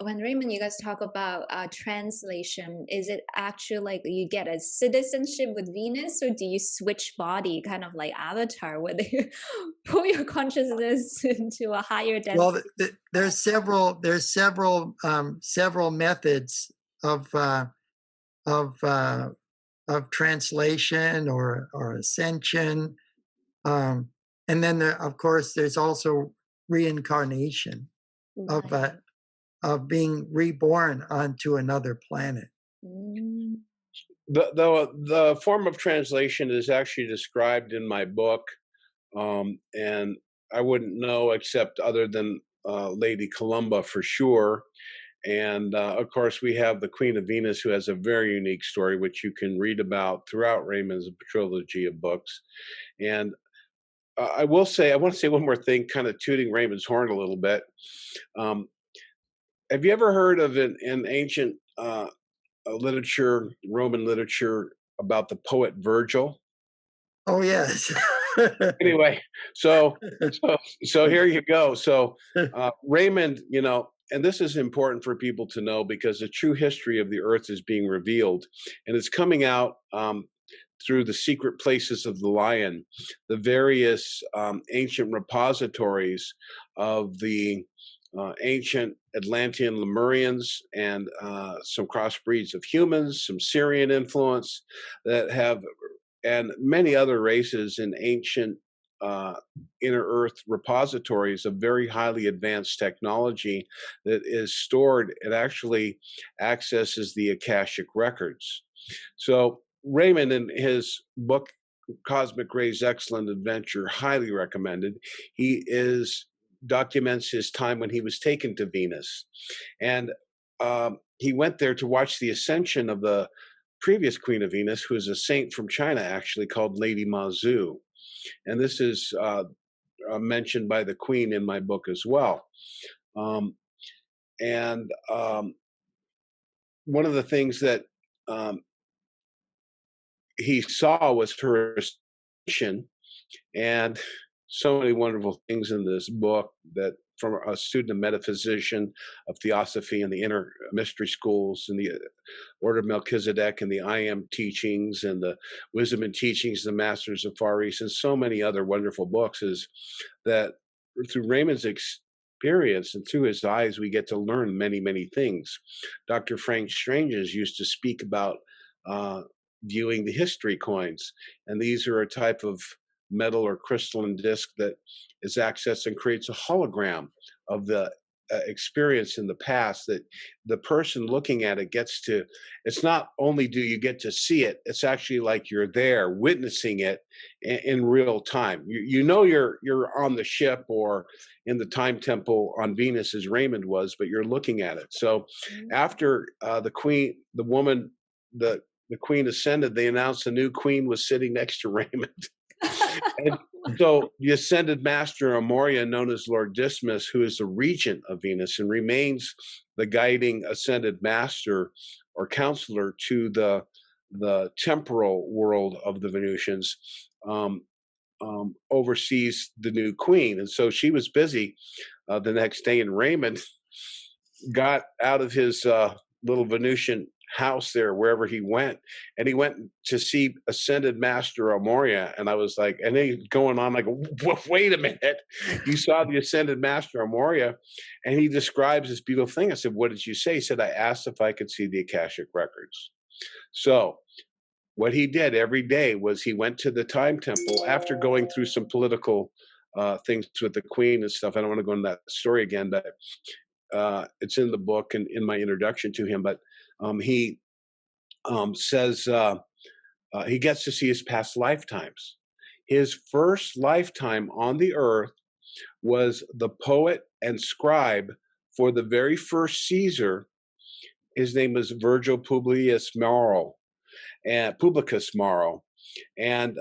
Raymond, you guys talk about translation, is it actually like you get a citizenship with Venus, or do you switch body, kind of like Avatar, where they pull your consciousness into a higher density? Well, there's several methods of translation or ascension, and then of course there's also reincarnation of being reborn onto another planet. The form of translation is actually described in my book, and I wouldn't know except other than Lady Columba for sure. And of course, we have the Queen of Venus, who has a very unique story, which you can read about throughout Raymond's trilogy of books. And I want to say one more thing, kind of tooting Raymond's horn a little bit. Have you ever heard of an ancient literature, Roman literature, about the poet Virgil? Oh yes. Anyway, so here you go. So Raymond, and this is important for people to know because the true history of the Earth is being revealed, and it's coming out through the secret places of the lion, the various ancient repositories of the ancient Atlantean Lemurians and some crossbreeds of humans, some Syrian influence that have, and many other races in ancient inner earth repositories of very highly advanced technology that is stored and actually accesses the Akashic records. So Raymond, in his book Cosmic Ray's Excellent Adventure, highly recommended. He documents his time when he was taken to Venus, and he went there to watch the ascension of the previous Queen of Venus, who is a saint from China, actually called Lady Mazu, and this is mentioned by the Queen in my book as well. And one of the things that he saw was her ascension, and so many wonderful things in this book that from a student of metaphysician, of theosophy, and the inner mystery schools, and the Order of Melchizedek, and the I Am teachings, and the Wisdom and Teachings of the Masters of Far East, and so many other wonderful books, is that through Raymond's experience and through his eyes, we get to learn many, many things. Dr. Frank Strange's used to speak about viewing the history coins, and these are a type of metal or crystalline disc that is accessed and creates a hologram of the experience in the past, that the person looking at it gets to, it's not only do you get to see it, it's actually like you're there witnessing it in real time. You're on the ship or in the time temple on Venus as Raymond was, but you're looking at it. So after the queen ascended, they announced the new queen was sitting next to Raymond. And so the ascended master Amoria, known as Lord Dismas, who is the regent of Venus and remains the guiding ascended master or counselor to the temporal world of the Venusians, oversees the new queen. And so she was busy the next day, and Raymond got out of his little Venusian house there, wherever he went, and he went to see Ascended Master Amoria. And I was like, and he's going on like, wait a minute, you saw the Ascended Master Amoria? And he describes this beautiful thing. I said, what did you say? He said, I asked if I could see the Akashic records. So what he did every day was he went to the time temple after going through some political things with the queen and stuff. I don't want to go into that story again, but it's in the book and in my introduction to him. But he says he gets to see his past lifetimes. His first lifetime on the earth was the poet and scribe for the very first Caesar. His name was Virgil Publicus Maro. And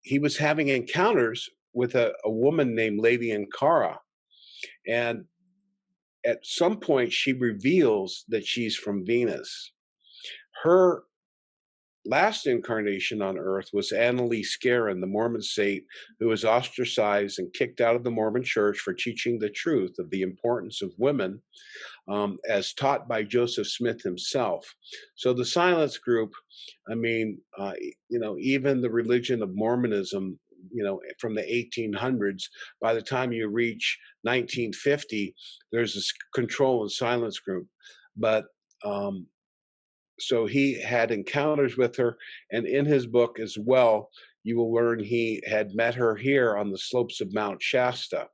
he was having encounters with a woman named Lady Aura. And at some point, she reveals that she's from Venus. Her last incarnation on Earth was Annalise Guerin, the Mormon saint who was ostracized and kicked out of the Mormon church for teaching the truth of the importance of women, as taught by Joseph Smith himself. So the Silence Group, I mean, even the religion of Mormonism, from the 1800s, by the time you reach 1950, there's this control and silence group. But so he had encounters with her, and in his book as well, you will learn he had met her here on the slopes of Mount Shasta.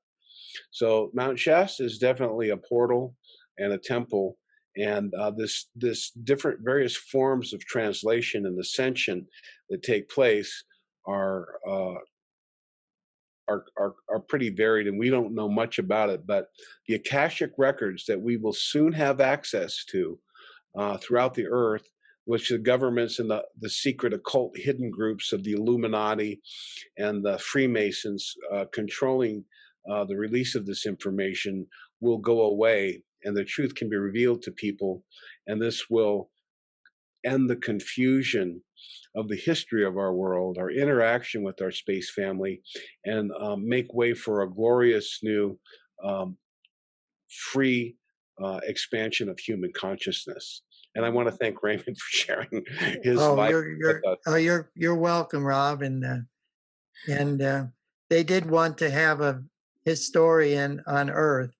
So Mount Shasta is definitely a portal and a temple, and this different various forms of translation and ascension that take place are pretty varied, and we don't know much about it. But the Akashic records that we will soon have access to throughout the earth, which the governments and the secret occult hidden groups of the Illuminati and the Freemasons controlling the release of this information, will go away, and the truth can be revealed to people, and this will end the confusion of the history of our world, our interaction with our space family, and make way for a glorious new free expansion of human consciousness. And I want to thank Raymond for sharing his life with us. You're welcome, Rob. And they did want to have a historian on Earth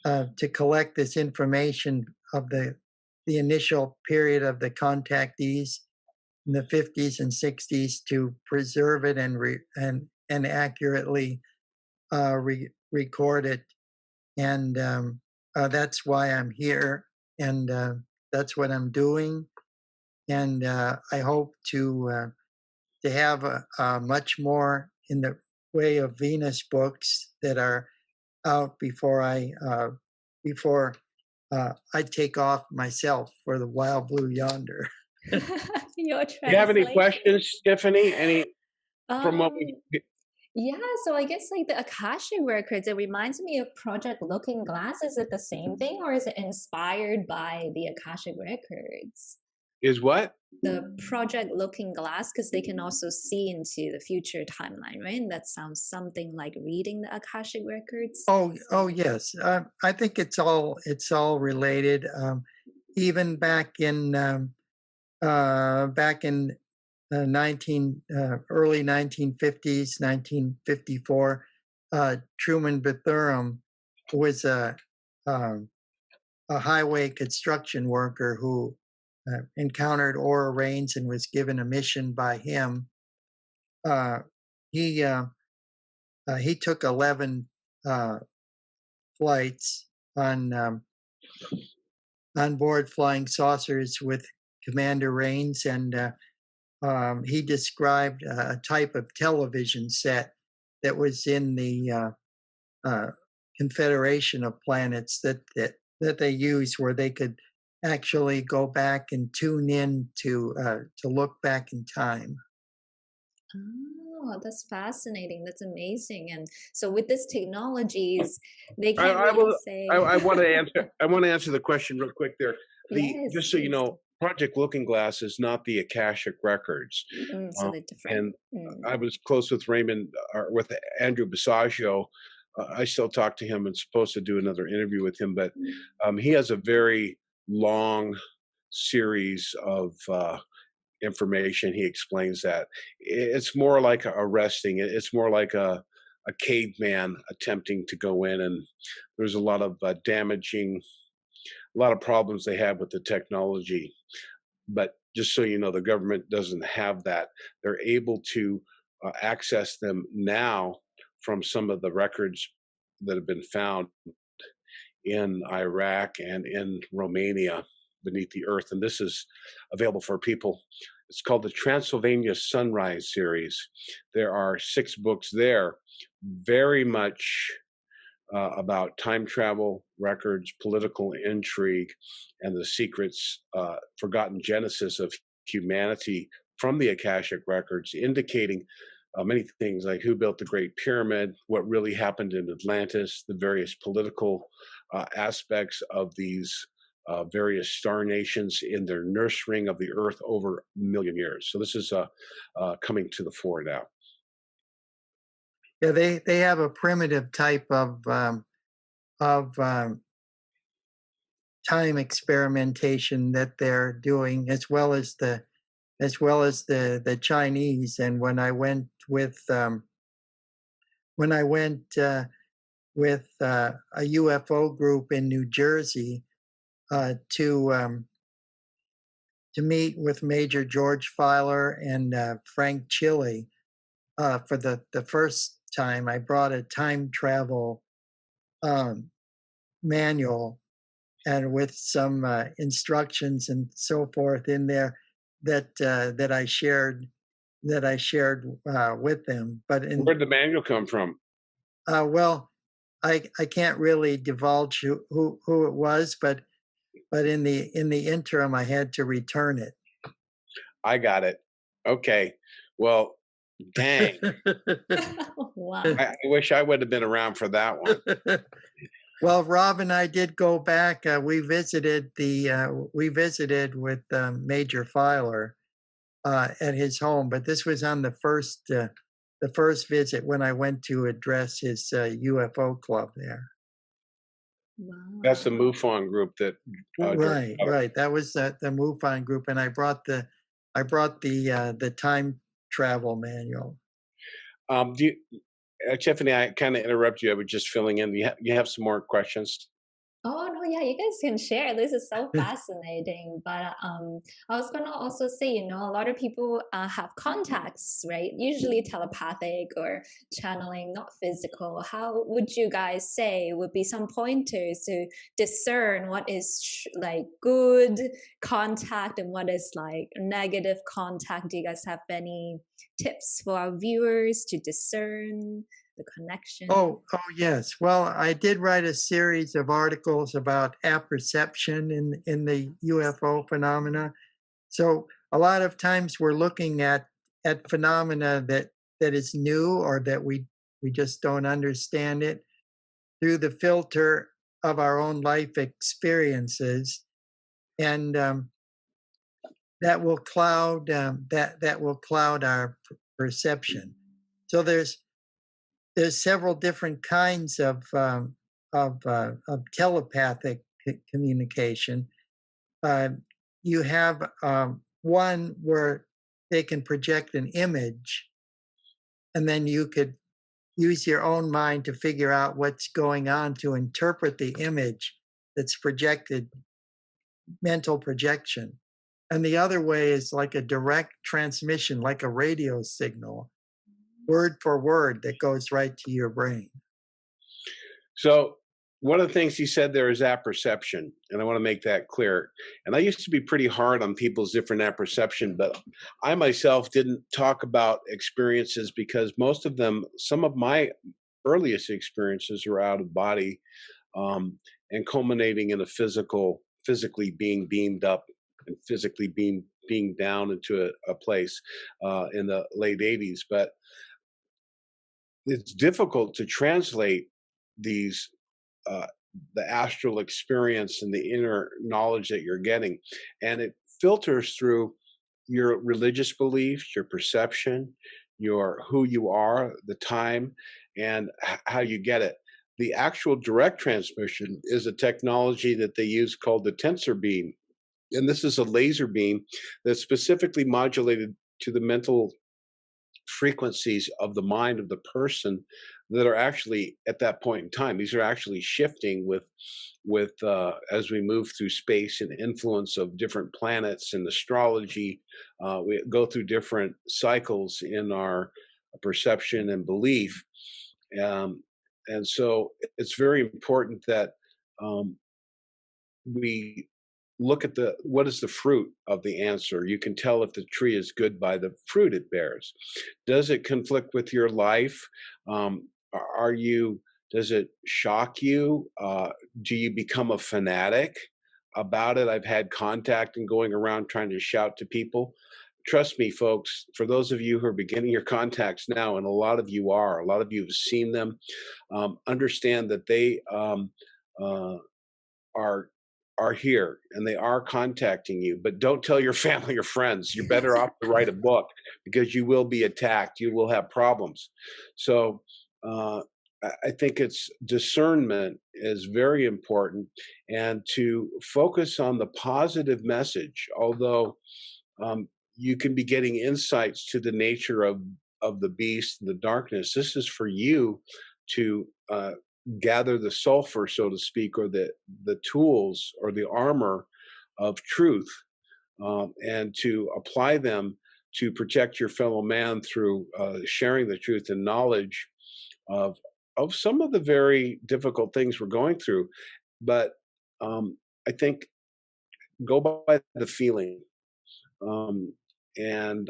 to collect this information of the initial period of the contactees in the 50s and 60s to preserve it and accurately record it. And that's why I'm here, and that's what I'm doing. And I hope to have much more in the way of Venus books that are out before I take off myself for the wild blue yonder. Your Do you have any questions, Tiffany? Any from what we? Yeah, so I guess like the Akashic records, it reminds me of Project Looking Glass. Is it the same thing, or is it inspired by the Akashic records? Is what? The Project Looking Glass, because they can also see into the future timeline, right? And that sounds something like reading the Akashic records. Oh yes. I think it's all related. Even back in early 1950s, 1954, Truman Bethurham was a highway construction worker who encountered Aura Rhanes and was given a mission by him. He took 11 flights on board flying saucers with Commander Rhanes, and he described a type of television set that was in the confederation of planets that they use, where they could actually go back and tune in to look back in time. Oh, that's fascinating. That's amazing. And so with this technologies, they can say. I want to answer the question real quick there. Just so you know, Project Looking Glass is not the Akashic records. So they're different. And I was close with Raymond, with Andrew Basiago, I still talk to him and supposed to do another interview with him, but he has a very long series of information. He explains that it's more like arresting. It's more like a caveman attempting to go in, and there's a lot of a lot of problems they have with the technology. But just so you know, the government doesn't have that. They're able to access them now from some of the records that have been found in Iraq and in Romania beneath the earth. And this is available for people. It's called the Transylvania Sunrise series. There are 6 books there, very much about time travel, records, political intrigue, and the secrets, forgotten genesis of humanity from the Akashic records, indicating many things like who built the Great Pyramid, what really happened in Atlantis, the various political aspects of these various star nations in their nurturing of the earth over a million years. So this is coming to the fore now. Yeah, they have a primitive type of time experimentation that they're doing, as well as the Chinese. And when I went with a UFO group in New Jersey to meet with Major George Filer and Frank Chile for the first time, I brought a time travel manual and with some instructions and so forth in there that I shared with them. But Where'd the manual come from? Well, I can't really divulge who it was, but in the interim, I had to return it. I got it. Okay. Well, dang. Wow. I wish I would have been around for that one. Well, Rob and I did go back. We visited with Major Filer at his home, but this was on the first visit when I went to address his UFO club there. Wow. That's the MUFON group that. Right. That was the MUFON group, and I brought the time travel manual. Do you, Tiffany, I kind of interrupt you. I was just filling in. You have some more questions? Oh no, yeah, you guys can share. This is so fascinating. But I was gonna also say, a lot of people have contacts, right? Usually telepathic or channeling, not physical. How would you guys say would be some pointers to discern what is like good contact and what is like negative contact? Do you guys have any tips for our viewers to discern the connection? Oh yes. Well, I did write a series of articles about apperception in the UFO phenomena. So a lot of times we're looking at phenomena that is new or that we just don't understand it through the filter of our own life experiences, and that will cloud our perception. So there's several different kinds of telepathic communication. You have one where they can project an image, and then you could use your own mind to figure out what's going on to interpret the image that's projected, mental projection. And the other way is like a direct transmission, like a radio signal, word for word, that goes right to your brain. So one of the things he said there is apperception, and I want to make that clear. And I used to be pretty hard on people's different apperception, but I myself didn't talk about experiences because most of them, some of my earliest experiences were out of body, and culminating in a physically being beamed up and physically being down into a place in the late 80s. But it's difficult to translate these the astral experience and the inner knowledge that you're getting, and it filters through your religious beliefs, your perception, your who you are, the time, and how you get it. The actual direct transmission is a technology that they use called the tensor beam. And this is a laser beam that's specifically modulated to the mental frequencies of the mind of the person that are actually at that point in time. These are actually shifting with as we move through space and influence of different planets and astrology. We go through different cycles in our perception and belief. And so it's very important that we look at what is the fruit of the answer. You can tell if the tree is good by the fruit it bears. Does it conflict with your life? Does it shock you? Do you become a fanatic about it? I've had contact and going around trying to shout to people. Trust me, folks, for those of you who are beginning your contacts now, and a lot of you have seen them, understand that they are here and they are contacting you, but don't tell your family or friends. You're better off to write a book, because you will be attacked. You will have problems. So I think it's discernment is very important, and to focus on the positive message, although you can be getting insights to the nature of the beast, the darkness. This is for you to gather the sulfur, so to speak, or the tools or the armor of truth, and to apply them to protect your fellow man through sharing the truth and knowledge of some of the very difficult things we're going through. But I think go by the feeling, and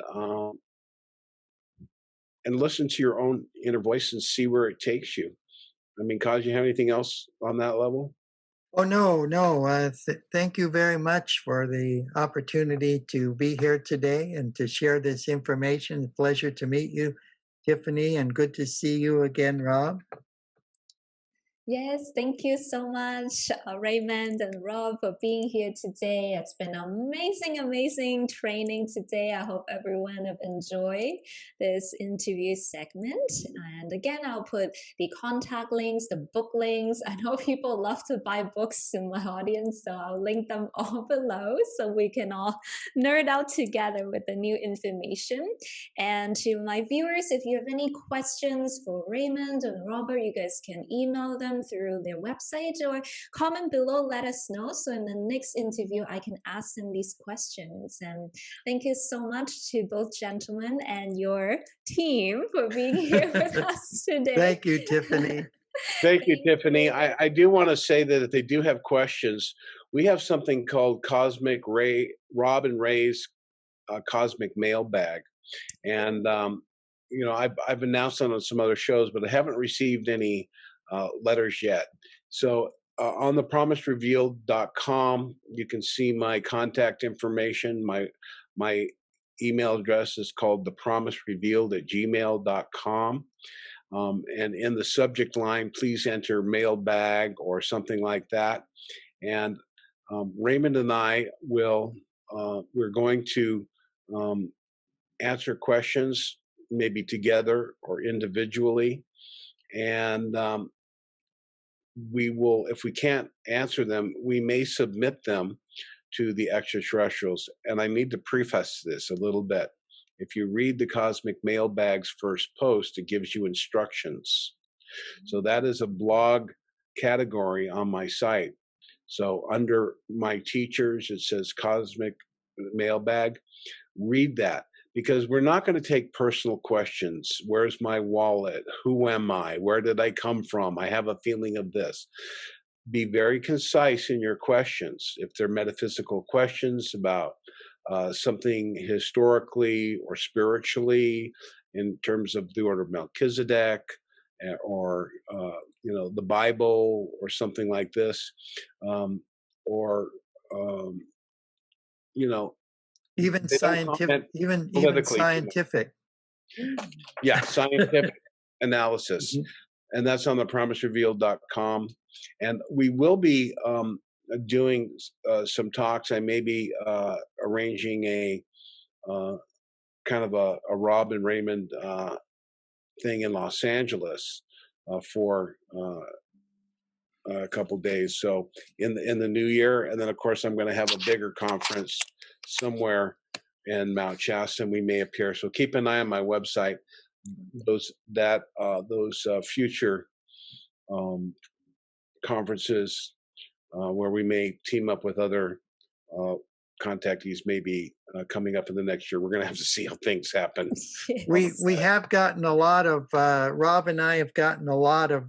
listen to your own inner voice and see where it takes you. I mean, Kaz, you have anything else on that level? Oh, no. Thank you very much for the opportunity to be here today and to share this information. Pleasure to meet you, Tiffany, and good to see you again, Rob. Yes, thank you so much, Raymond and Rob, for being here today. It's been amazing, amazing training today. I hope everyone have enjoyed this interview segment. And again, I'll put the contact links, the book links. I know people love to buy books in my audience, so I'll link them all below so we can all nerd out together with the new information. And to my viewers, if you have any questions for Raymond and Robert, you guys can email them through their website or comment below, let us know, so in the next interview I can ask them these questions. And thank you so much to both gentlemen and your team for being here with us today. Thank you, Tiffany. Thank you, Tiffany. I do want to say that if they do have questions, we have something called Rob and Ray's Cosmic Mailbag. And I've announced it on some other shows, but I haven't received any letters yet. So on thepromiserevealed.com, you can see my contact information. My email address is called thepromiserevealed@gmail.com. And in the subject line, please enter mailbag or something like that. And Raymond and I we're going to answer questions, maybe together or individually. And we will, if we can't answer them, we may submit them to the extraterrestrials. And I need to preface this a little bit. If you read the Cosmic Mailbag's first post, it gives you instructions. So that is a blog category on my site. So under my teachers, it says Cosmic Mailbag. Read that, because we're not going to take personal questions. Where's my wallet? Who am I? Where did I come from? I have a feeling of this. Be very concise in your questions. If they're metaphysical questions about something historically or spiritually, in terms of the order of Melchizedek, or the Bible, or something like this, or even scientific, even scientific. Yeah, scientific analysis. And that's on thepromiserevealed.com. And we will be doing some talks. I may be arranging a kind of a Rob and Raymond thing in Los Angeles for a couple days. So in the new year, and then of course I'm going to have a bigger conference somewhere in Mount Shasta, and we may appear. So keep an eye on my website. Those future conferences where we may team up with other contactees may be coming up in the next year. We're going to have to see how things happen. Yes. We have gotten a lot of Rob and I have gotten a lot of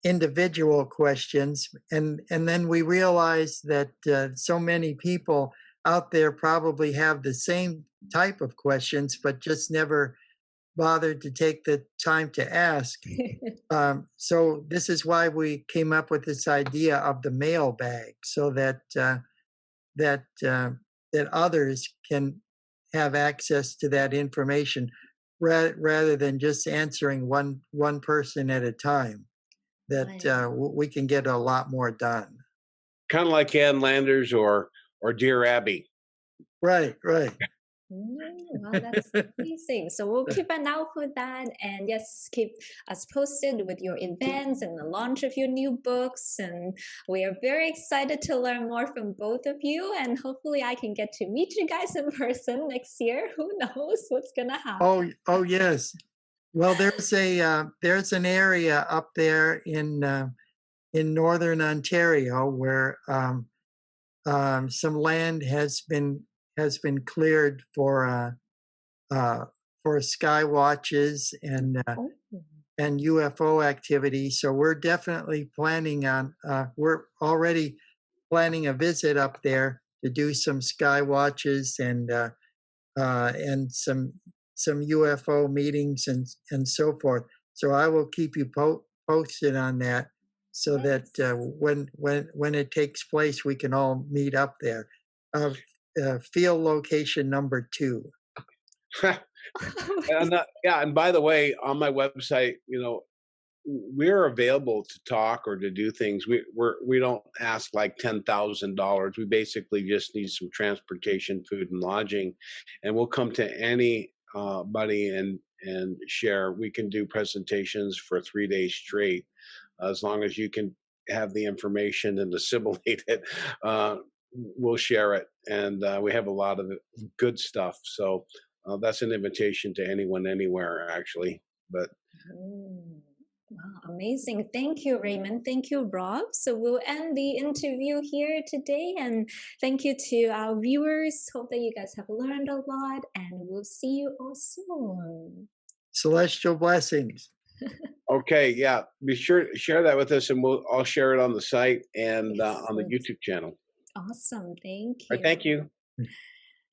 individual questions, and then we realized that so many people out there probably have the same type of questions, but just never bothered to take the time to ask. So this is why we came up with this idea of the mailbag, so that that others can have access to that information rather than just answering one person at a time. That we can get a lot more done. Kind of like Ann Landers or Dear Abby. Right. Well, that's amazing. So we'll keep an eye out for that, and yes, keep us posted with your events and the launch of your new books. And we are very excited to learn more from both of you, and hopefully I can get to meet you guys in person next year. Who knows what's gonna happen? Oh yes. Well, there's an area up there in northern Ontario where some land has been cleared for sky watches and UFO activity. So we're definitely planning on. We're already planning a visit up there to do some sky watches and some UFO meetings and so forth. So I will keep you posted on that, so that when it takes place, we can all meet up there. Field location number 2. And by the way, on my website, we're available to talk or to do things. We don't ask like $10,000. We basically just need some transportation, food, and lodging, and we'll come to anybody and share. We can do presentations for 3 days straight, as long as you can have the information and assimilate it. We'll share it, and we have a lot of good stuff. So that's an invitation to anyone, anywhere, actually. But. Wow, amazing. Thank you, Raymond. Thank you, Rob. So we'll end the interview here today. And thank you to our viewers. Hope that you guys have learned a lot. And we'll see you all soon. Celestial blessings. Okay, yeah. Be sure to share that with us, and I'll share it on the site and on the YouTube channel. Awesome. Thank you. All right, thank you.